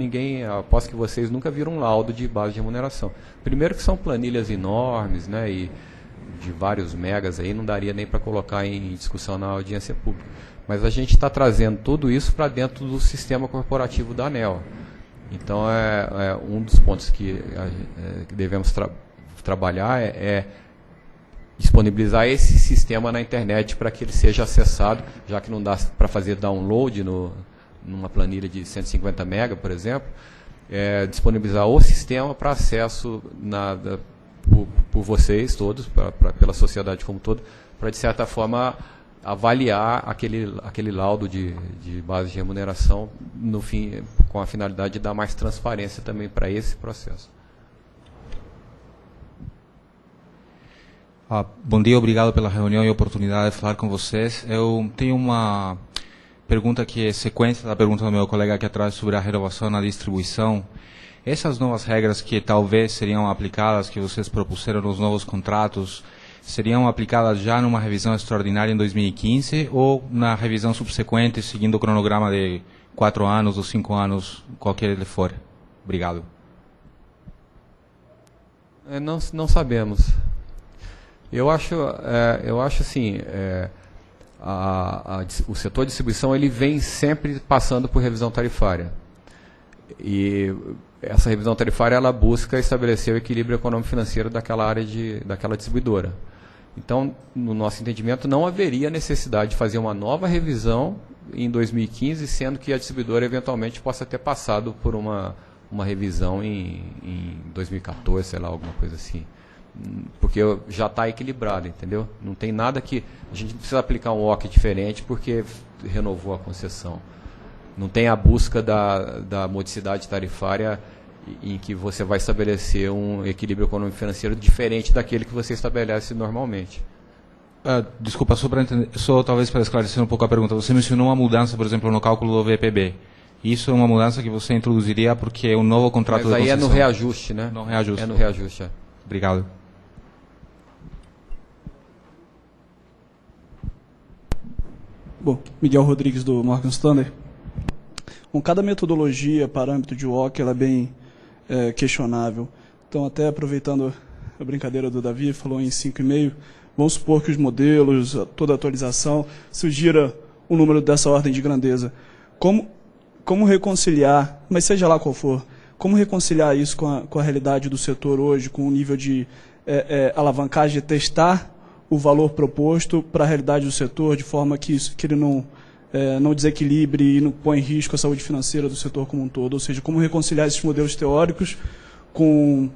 S6: aposto que vocês nunca viram um laudo de base de remuneração. Primeiro que são planilhas enormes, né, e de vários megas, aí não daria nem para colocar em discussão na audiência pública. Mas a gente está trazendo tudo isso para dentro do sistema corporativo da ANEEL. Então, um dos pontos que devemos trabalhar é disponibilizar esse sistema na internet para que ele seja acessado, já que não dá para fazer download numa planilha de 150 MB, por exemplo, disponibilizar o sistema para acesso por vocês todos, pela sociedade como um todo, para, de certa forma, avaliar aquele laudo de base de remuneração, no fim, com a finalidade de dar mais transparência também para esse processo.
S10: Bom dia, obrigado pela reunião e oportunidade de falar com vocês. Eu tenho uma pergunta que é sequência da pergunta do meu colega aqui atrás sobre a renovação na distribuição. Essas novas regras que talvez seriam aplicadas, que vocês propuseram nos novos contratos, seriam aplicadas já numa revisão extraordinária em 2015 ou na revisão subsequente, seguindo o cronograma de 4 anos ou 5 anos, qualquer ele for? Obrigado.
S6: Não sabemos. Eu acho assim, o setor de distribuição ele vem sempre passando por revisão tarifária. E essa revisão tarifária ela busca estabelecer o equilíbrio econômico-financeiro daquela área daquela distribuidora. Então, no nosso entendimento, não haveria necessidade de fazer uma nova revisão em 2015, sendo que a distribuidora eventualmente possa ter passado por uma revisão em 2014, sei lá, alguma coisa assim. Porque já está equilibrado, entendeu? Não tem nada que... A gente não precisa aplicar um OC diferente porque renovou a concessão. Não tem a busca da modicidade tarifária em que você vai estabelecer um equilíbrio econômico-financeiro diferente daquele que você estabelece normalmente.
S10: Desculpa, só talvez para esclarecer um pouco a pergunta. Você mencionou uma mudança, por exemplo, no cálculo do VPB. Isso é uma mudança que você introduziria porque é um novo contrato de concessão.
S6: Mas aí é no reajuste, né?
S10: No reajuste.
S6: É no reajuste, é.
S10: Obrigado.
S11: Bom, Miguel Rodrigues, do Morgan Stanley. Bom, cada metodologia, parâmetro de WOC, ela é bem questionável. Então, até aproveitando a brincadeira do Davi, falou em 5,5, vamos supor que os modelos, toda a atualização, sugira um número dessa ordem de grandeza. Como reconciliar, mas seja lá qual for, como reconciliar isso com a realidade do setor hoje, com o nível de alavancagem, de testar o valor proposto para a realidade do setor, de forma que ele não desequilibre e não põe em risco a saúde financeira do setor como um todo? Ou seja, como reconciliar esses modelos teóricos com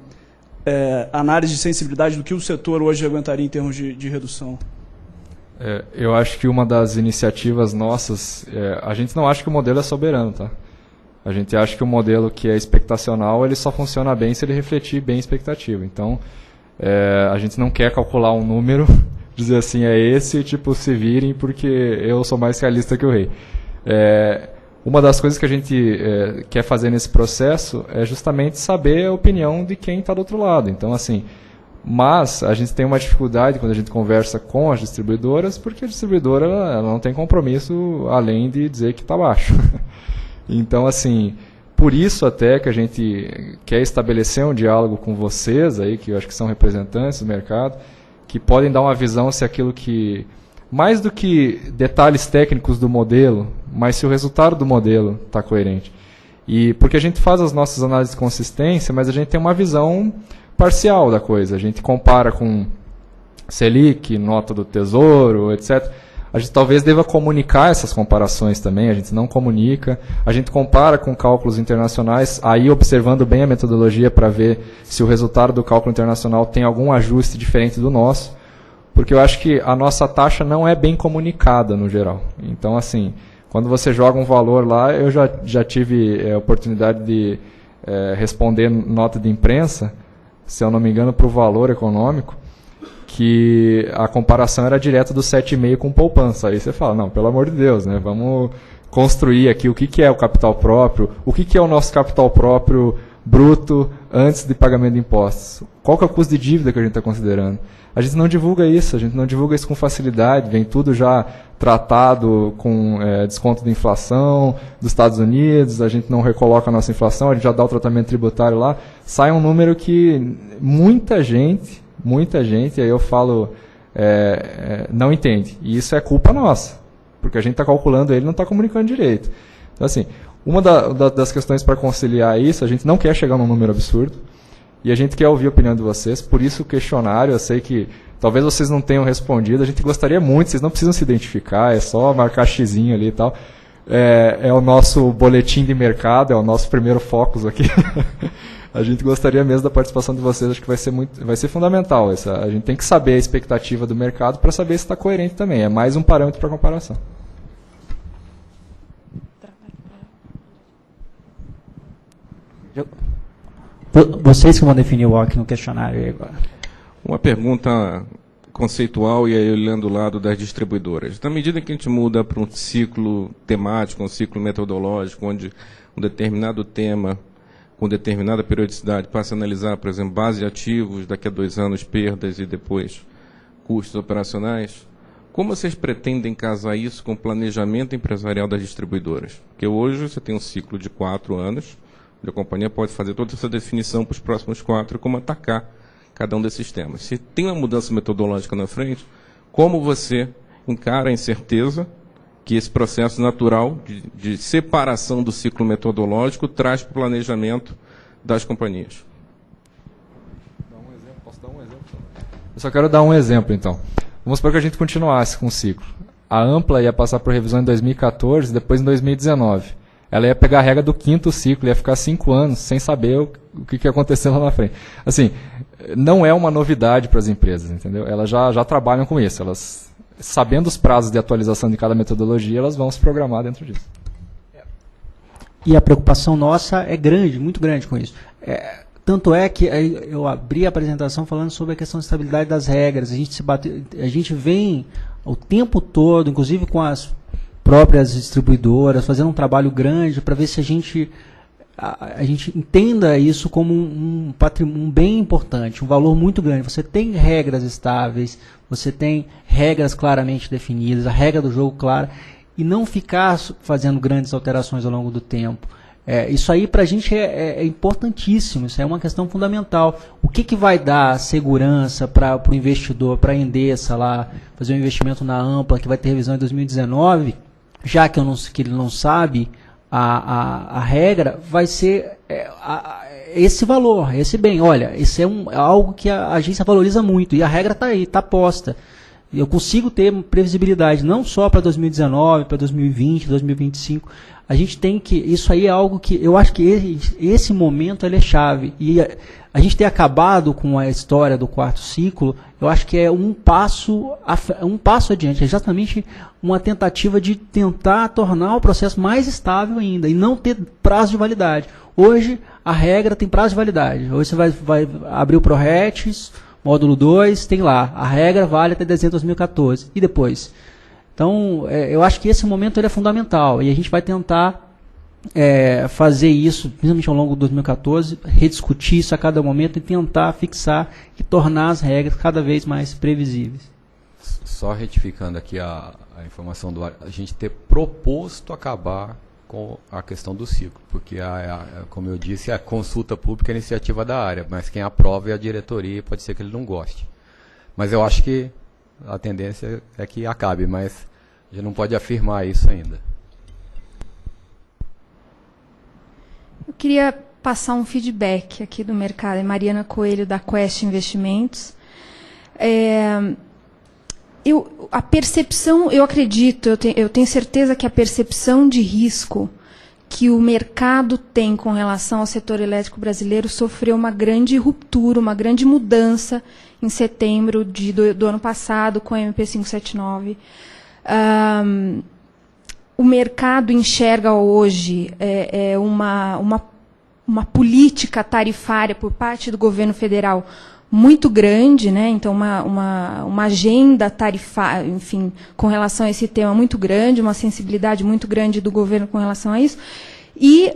S11: análise de sensibilidade do que o setor hoje aguentaria em termos de redução?
S5: Eu acho que uma das iniciativas nossas, a gente não acha que o modelo é soberano, tá? A gente acha que o modelo que é expectacional, ele só funciona bem se ele refletir bem a expectativa. Então, a gente não quer calcular um número, dizer assim, é esse, tipo, se virem porque eu sou mais realista que o rei. Uma das coisas que a gente quer fazer nesse processo é justamente saber a opinião de quem está do outro lado. Então, assim, mas a gente tem uma dificuldade quando a gente conversa com as distribuidoras, porque a distribuidora ela não tem compromisso além de dizer que está baixo. Então, assim, por isso até que a gente quer estabelecer um diálogo com vocês, aí, que eu acho que são representantes do mercado, que podem dar uma visão se aquilo que... Mais do que detalhes técnicos do modelo, mas se o resultado do modelo está coerente. E porque a gente faz as nossas análises de consistência, mas a gente tem uma visão parcial da coisa. A gente compara com Selic, nota do Tesouro, etc. A gente talvez deva comunicar essas comparações também, a gente não comunica. A gente compara com cálculos internacionais, aí observando bem a metodologia para ver se o resultado do cálculo internacional tem algum ajuste diferente do nosso. Porque eu acho que a nossa taxa não é bem comunicada no geral. Então, assim, quando você joga um valor lá, eu já tive a oportunidade de responder nota de imprensa, se eu não me engano, para o Valor Econômico, que a comparação era direta do 7,5 com poupança. Aí você fala, não, pelo amor de Deus, né, vamos construir aqui o que é o capital próprio, o que é o nosso capital próprio bruto antes de pagamento de impostos. Qual que é o custo de dívida que a gente está considerando? A gente não divulga isso, com facilidade, vem tudo já tratado com desconto de inflação dos Estados Unidos, a gente não recoloca a nossa inflação, a gente já dá o tratamento tributário lá, sai um número que muita gente, aí eu falo, não entende. E isso é culpa nossa, porque a gente está calculando ele e não está comunicando direito. Então, assim, uma das questões para conciliar isso, a gente não quer chegar num número absurdo, e a gente quer ouvir a opinião de vocês, por isso o questionário, eu sei que talvez vocês não tenham respondido, a gente gostaria muito, vocês não precisam se identificar, é só marcar xizinho ali e tal. É o nosso boletim de mercado, é o nosso primeiro focus aqui. A gente gostaria mesmo da participação de vocês, acho que vai ser fundamental. A gente tem que saber a expectativa do mercado para saber se está coerente também, é mais um parâmetro para comparação.
S2: Vocês que vão definir o WOC no questionário aí agora.
S1: Uma pergunta conceitual e aí olhando o lado das distribuidoras. Na medida que a gente muda para um ciclo temático, um ciclo metodológico, onde um determinado tema, com determinada periodicidade, passa a analisar, por exemplo, base de ativos, daqui a 2 anos perdas e depois custos operacionais, como vocês pretendem casar isso com o planejamento empresarial das distribuidoras? Porque hoje você tem um ciclo de 4 anos, a companhia pode fazer toda essa definição para os próximos 4, como atacar cada um desses temas. Se tem uma mudança metodológica na frente, como você encara a incerteza que esse processo natural de separação do ciclo metodológico traz para o planejamento das companhias?
S5: Posso dar um exemplo? Eu só quero dar um exemplo, então. Vamos supor que a gente continuasse com o ciclo. A Ampla ia passar por revisão em 2014, depois em 2019. Ela ia pegar a regra do 5º ciclo, ia ficar 5 anos sem saber o que ia acontecer lá na frente. Assim, não é uma novidade para as empresas, entendeu? Elas já trabalham com isso. Elas, sabendo os prazos de atualização de cada metodologia, elas vão se programar dentro disso.
S2: E a preocupação nossa é grande, muito grande com isso. Tanto é que eu abri a apresentação falando sobre a questão de estabilidade das regras. A gente vem o tempo todo, inclusive com as próprias distribuidoras, fazendo um trabalho grande para ver se a gente entenda isso como um bem importante, um valor muito grande. Você tem regras estáveis, você tem regras claramente definidas, a regra do jogo clara, e não ficar fazendo grandes alterações ao longo do tempo. Isso aí para a gente é importantíssimo, isso é uma questão fundamental. O que vai dar segurança para o investidor, para a Endesa lá, fazer um investimento na Ampla, que vai ter revisão em 2019, já que ele não sabe a regra, vai ser esse valor, esse bem. Olha, esse é algo que a agência valoriza muito, e a regra está aí, está posta. Eu consigo ter previsibilidade, não só para 2019, para 2020, 2025. A gente tem que... Isso aí é algo que... Eu acho que esse momento ele é chave. E a gente ter acabado com a história do 4º ciclo, eu acho que é um passo adiante. É exatamente uma tentativa de tentar tornar o processo mais estável ainda e não ter prazo de validade. Hoje, a regra tem prazo de validade. Hoje você vai abrir o ProRetes, módulo 2, tem lá. A regra vale até dezembro de 2014. E depois? Então, eu acho que esse momento ele é fundamental. E a gente vai tentar fazer isso, principalmente ao longo de 2014, rediscutir isso a cada momento e tentar fixar e tornar as regras cada vez mais previsíveis.
S6: Só retificando aqui a informação do ar, a gente ter proposto acabar com a questão do ciclo, porque, como eu disse, a consulta pública é a iniciativa da área, mas quem aprova é a diretoria, pode ser que ele não goste. Mas eu acho que a tendência é que acabe, mas a gente não pode afirmar isso ainda.
S12: Eu queria passar um feedback aqui do mercado. É Mariana Coelho, da Quest Investimentos. A percepção, eu acredito, eu tenho certeza que a percepção de risco que o mercado tem com relação ao setor elétrico brasileiro sofreu uma grande ruptura, uma grande mudança em setembro do ano passado com a MP 579. O mercado enxerga hoje uma política tarifária por parte do governo federal muito grande, né? Então uma agenda tarifária, enfim, com relação a esse tema muito grande, uma sensibilidade muito grande do governo com relação a isso, e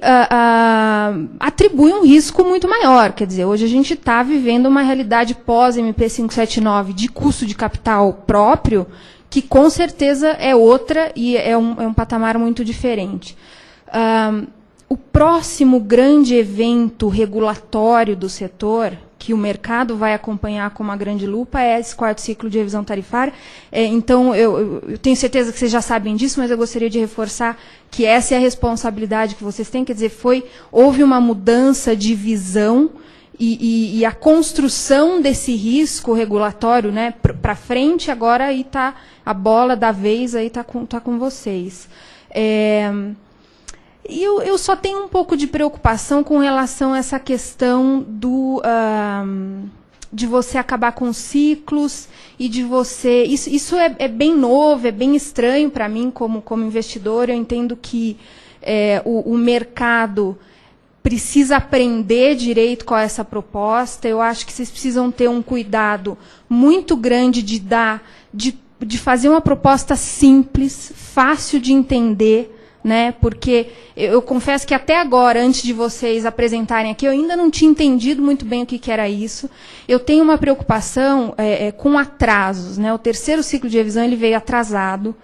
S12: atribui um risco muito maior. Quer dizer, hoje a gente está vivendo uma realidade pós-MP 579 de custo de capital próprio, que com certeza é outra e é um patamar muito diferente. O próximo grande evento regulatório do setor, que o mercado vai acompanhar com uma grande lupa, é esse 4º ciclo de revisão tarifária. Então, eu tenho certeza que vocês já sabem disso, mas eu gostaria de reforçar que essa é a responsabilidade que vocês têm. Quer dizer, houve uma mudança de visão e a construção desse risco regulatório, né, para frente, agora aí tá a bola da vez, aí tá com vocês. E eu só tenho um pouco de preocupação com relação a essa questão de você acabar com ciclos e de você... Isso é bem novo, é bem estranho para mim como investidor. Eu entendo que o mercado precisa aprender direito com essa proposta. Eu acho que vocês precisam ter um cuidado muito grande de fazer uma proposta simples, fácil de entender, né? Porque eu confesso que até agora, antes de vocês apresentarem aqui, eu ainda não tinha entendido muito bem o que era isso. Eu tenho uma preocupação com atrasos, né? O 3º ciclo de revisão ele veio atrasado,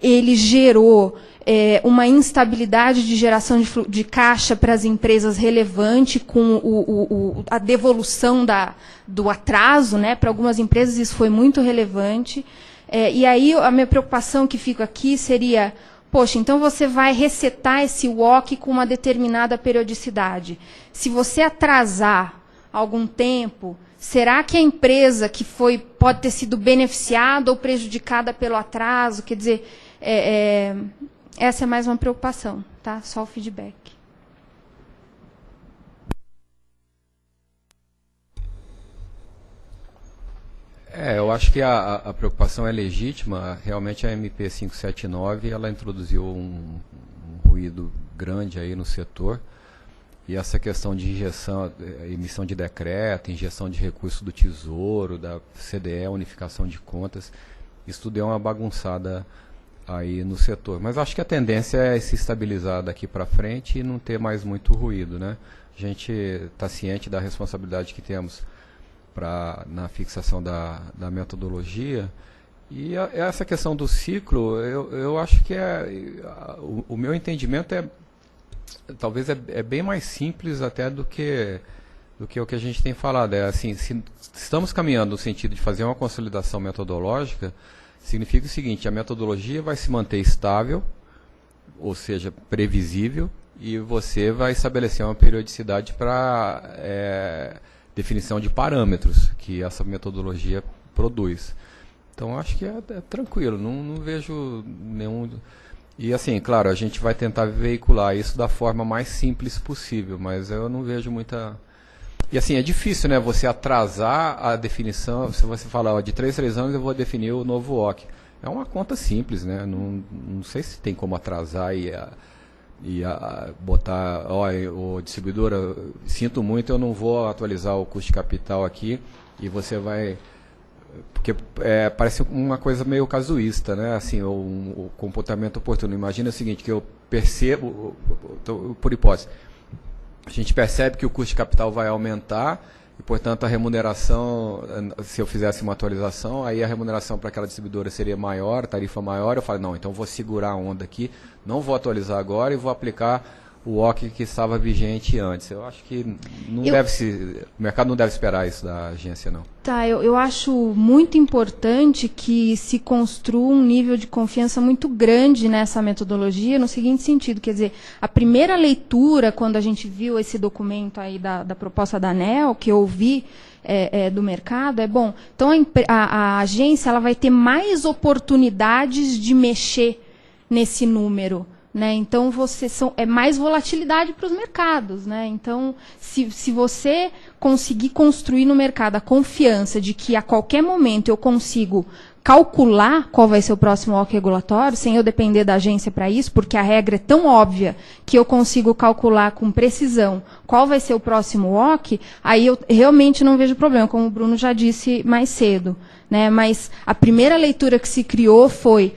S12: ele gerou uma instabilidade de geração de caixa para as empresas relevante, com a devolução do atraso, né? Para algumas empresas isso foi muito relevante. E aí a minha preocupação que fica aqui seria... Poxa, então você vai resetar esse WOC com uma determinada periodicidade. Se você atrasar algum tempo, Será que a empresa que pode ter sido beneficiada ou prejudicada pelo atraso? Quer dizer, essa é mais uma preocupação, tá? Só o feedback.
S6: Eu acho que a preocupação é legítima. Realmente a MP 579 ela introduziu um ruído grande aí no setor. E essa questão de emissão de decreto, injeção de recursos do Tesouro, da CDE, unificação de contas, isso tudo é uma bagunçada aí no setor. Mas acho que a tendência é se estabilizar daqui para frente e não ter mais muito ruído, né? A gente está ciente da responsabilidade que temos na fixação da metodologia. E essa questão do ciclo, eu acho que o meu entendimento talvez é bem mais simples até do que o que a gente tem falado. Assim, se estamos caminhando no sentido de fazer uma consolidação metodológica, significa o seguinte: a metodologia vai se manter estável, ou seja, previsível, e você vai estabelecer uma periodicidade para definição de parâmetros que essa metodologia produz. Então, acho que é tranquilo, não vejo nenhum... E assim, claro, a gente vai tentar veicular isso da forma mais simples possível, mas eu não vejo muita... E assim, é difícil, né, você atrasar a definição, se você falar, de 3 anos eu vou definir o novo OC. É uma conta simples, né, não sei se tem como atrasar e botar, o distribuidor, sinto muito, eu não vou atualizar o custo de capital aqui, e você vai... Porque parece uma coisa meio casuísta, né? Assim, o comportamento oportuno. Imagina o seguinte, que eu percebo, por hipótese, a gente percebe que o custo de capital vai aumentar e, portanto, a remuneração, se eu fizesse uma atualização, aí a remuneração para aquela distribuidora seria maior, a tarifa maior. Eu falo, não, então vou segurar a onda aqui, não vou atualizar agora e vou aplicar o OC que estava vigente antes. Eu acho que o mercado não deve esperar isso da agência, não.
S12: Tá, eu acho muito importante que se construa um nível de confiança muito grande nessa metodologia, no seguinte sentido, quer dizer, a primeira leitura, quando a gente viu esse documento aí da proposta da ANEEL, que eu vi do mercado, então a agência ela vai ter mais oportunidades de mexer nesse número. Né? Então, é mais volatilidade para os mercados. Né? Então, se você conseguir construir no mercado a confiança de que a qualquer momento eu consigo calcular qual vai ser o próximo OC regulatório, sem eu depender da agência para isso, porque a regra é tão óbvia que eu consigo calcular com precisão qual vai ser o próximo OC, aí eu realmente não vejo problema, como o Bruno já disse mais cedo. Né, mas a primeira leitura que se criou foi,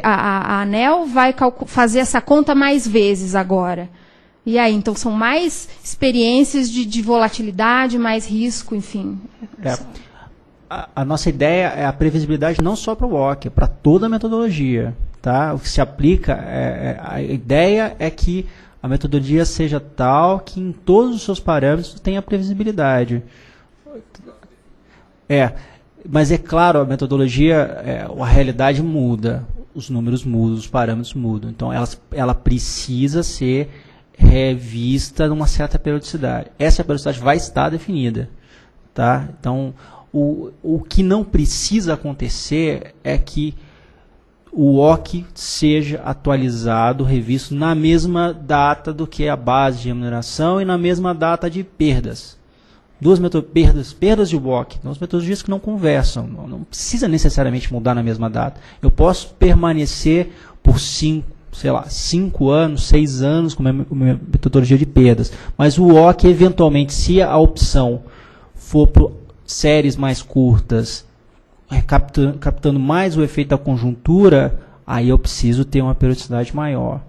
S12: a ANEEL vai fazer essa conta mais vezes agora. E aí, então, são mais experiências de volatilidade, mais risco, enfim.
S2: A nossa ideia é a previsibilidade não só para o OC, é para toda a metodologia. Tá? O que se aplica, a ideia é que a metodologia seja tal que em todos os seus parâmetros tenha previsibilidade. Mas é claro, a metodologia, a realidade muda, os números mudam, os parâmetros mudam. Então, ela precisa ser revista numa certa periodicidade. Essa periodicidade vai estar definida. Tá? Então, o que não precisa acontecer é que o OC seja atualizado, revisto na mesma data do que a base de remuneração e na mesma data de perdas. Duas perdas de WOC, duas metodologias que não conversam, não precisa necessariamente mudar na mesma data. Eu posso permanecer por 5 anos, 6 anos com a minha metodologia de perdas, mas o WOC, eventualmente, se a opção for por séries mais curtas, captando mais o efeito da conjuntura, aí eu preciso ter uma periodicidade maior.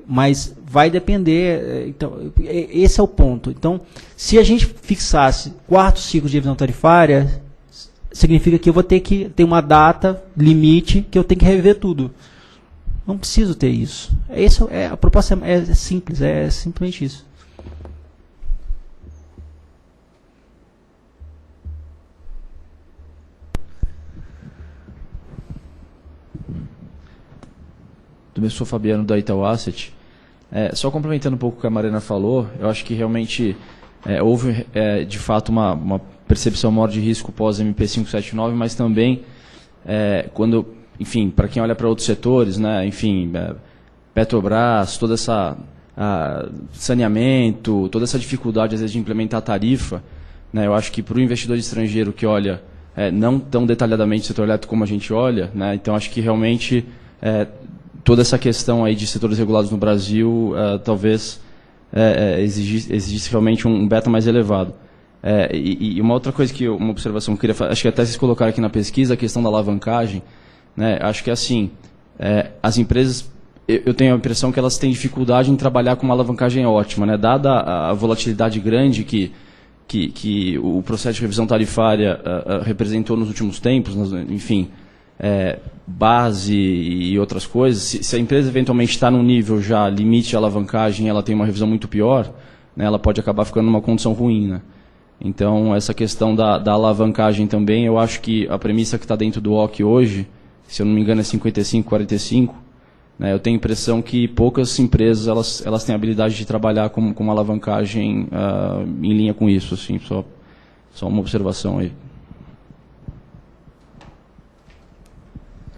S2: Mas vai depender, então, esse é o ponto. Então, se a gente fixasse 4 ciclos de revisão tarifária, significa que eu vou ter que ter uma data limite que eu tenho que rever tudo. Não preciso ter isso. A proposta é simples, é simplesmente isso.
S13: Eu sou Fabiano da Itaú Asset. Só complementando um pouco o que a Mariana falou, eu acho que realmente houve de fato uma percepção maior de risco pós-MP 579, mas também quando, enfim, para quem olha para outros setores, né, enfim, Petrobras, toda essa saneamento, toda essa dificuldade às vezes de implementar a tarifa, né, eu acho que para o investidor estrangeiro que olha não tão detalhadamente o setor elétrico como a gente olha, né, então acho que realmente toda essa questão aí de setores regulados no Brasil talvez exigisse realmente um beta mais elevado. E uma outra coisa uma observação que eu queria fazer, acho que até vocês colocaram aqui na pesquisa, a questão da alavancagem, né, acho que assim, as empresas, eu tenho a impressão que elas têm dificuldade em trabalhar com uma alavancagem ótima, né, dada a volatilidade grande que o processo de revisão tarifária representou nos últimos tempos, enfim, base e outras coisas. Se a empresa eventualmente está num nível já limite de alavancagem, ela tem uma revisão muito pior, né, ela pode acabar ficando numa condição ruim, né? Então, essa questão da alavancagem também, eu acho que a premissa que está dentro do OC hoje, se eu não me engano é 55-45, né, eu tenho a impressão que poucas empresas elas têm a habilidade de trabalhar com uma alavancagem em linha com isso, assim, só uma observação aí.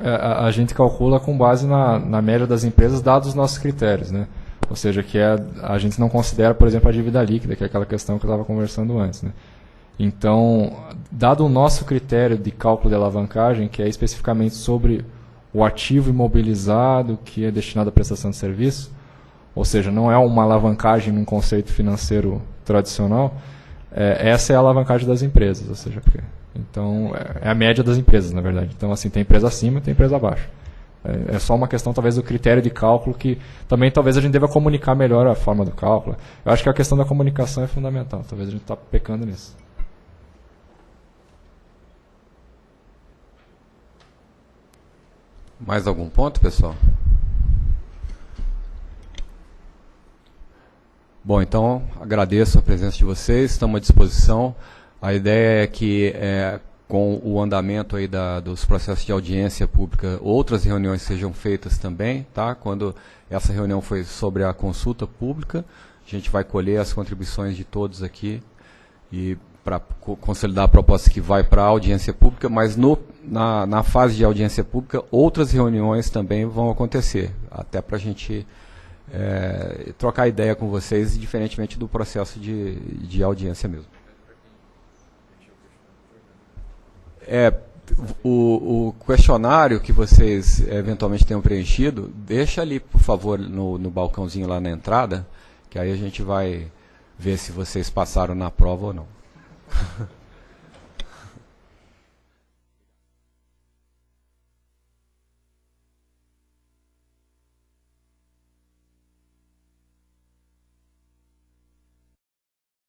S5: A gente calcula com base na média das empresas, dados os nossos critérios, né? Ou seja, que a gente não considera, por exemplo, a dívida líquida, que é aquela questão que eu estava conversando antes, né? Então, dado o nosso critério de cálculo de alavancagem, que é especificamente sobre o ativo imobilizado que é destinado à prestação de serviço, ou seja, não é uma alavancagem num conceito financeiro tradicional, essa é a alavancagem das empresas, ou seja, então é a média das empresas, na verdade. Então, assim, tem empresa acima e tem empresa abaixo. É só uma questão, talvez, do critério de cálculo, que também talvez a gente deva comunicar melhor a forma do cálculo. Eu acho que a questão da comunicação é fundamental, talvez a gente está pecando nisso.
S6: Mais algum ponto, pessoal? Bom, então, agradeço a presença de vocês, estamos à disposição. A ideia é que, com o andamento aí dos processos de audiência pública, outras reuniões sejam feitas também, tá? Quando essa reunião foi sobre a consulta pública, a gente vai colher as contribuições de todos aqui e para consolidar a proposta que vai para a audiência pública, mas na fase de audiência pública, outras reuniões também vão acontecer, até para a gente trocar ideia com vocês, diferentemente do processo de audiência mesmo. O questionário que vocês eventualmente tenham preenchido, deixa ali, por favor, no balcãozinho lá na entrada, que aí a gente vai ver se vocês passaram na prova ou não.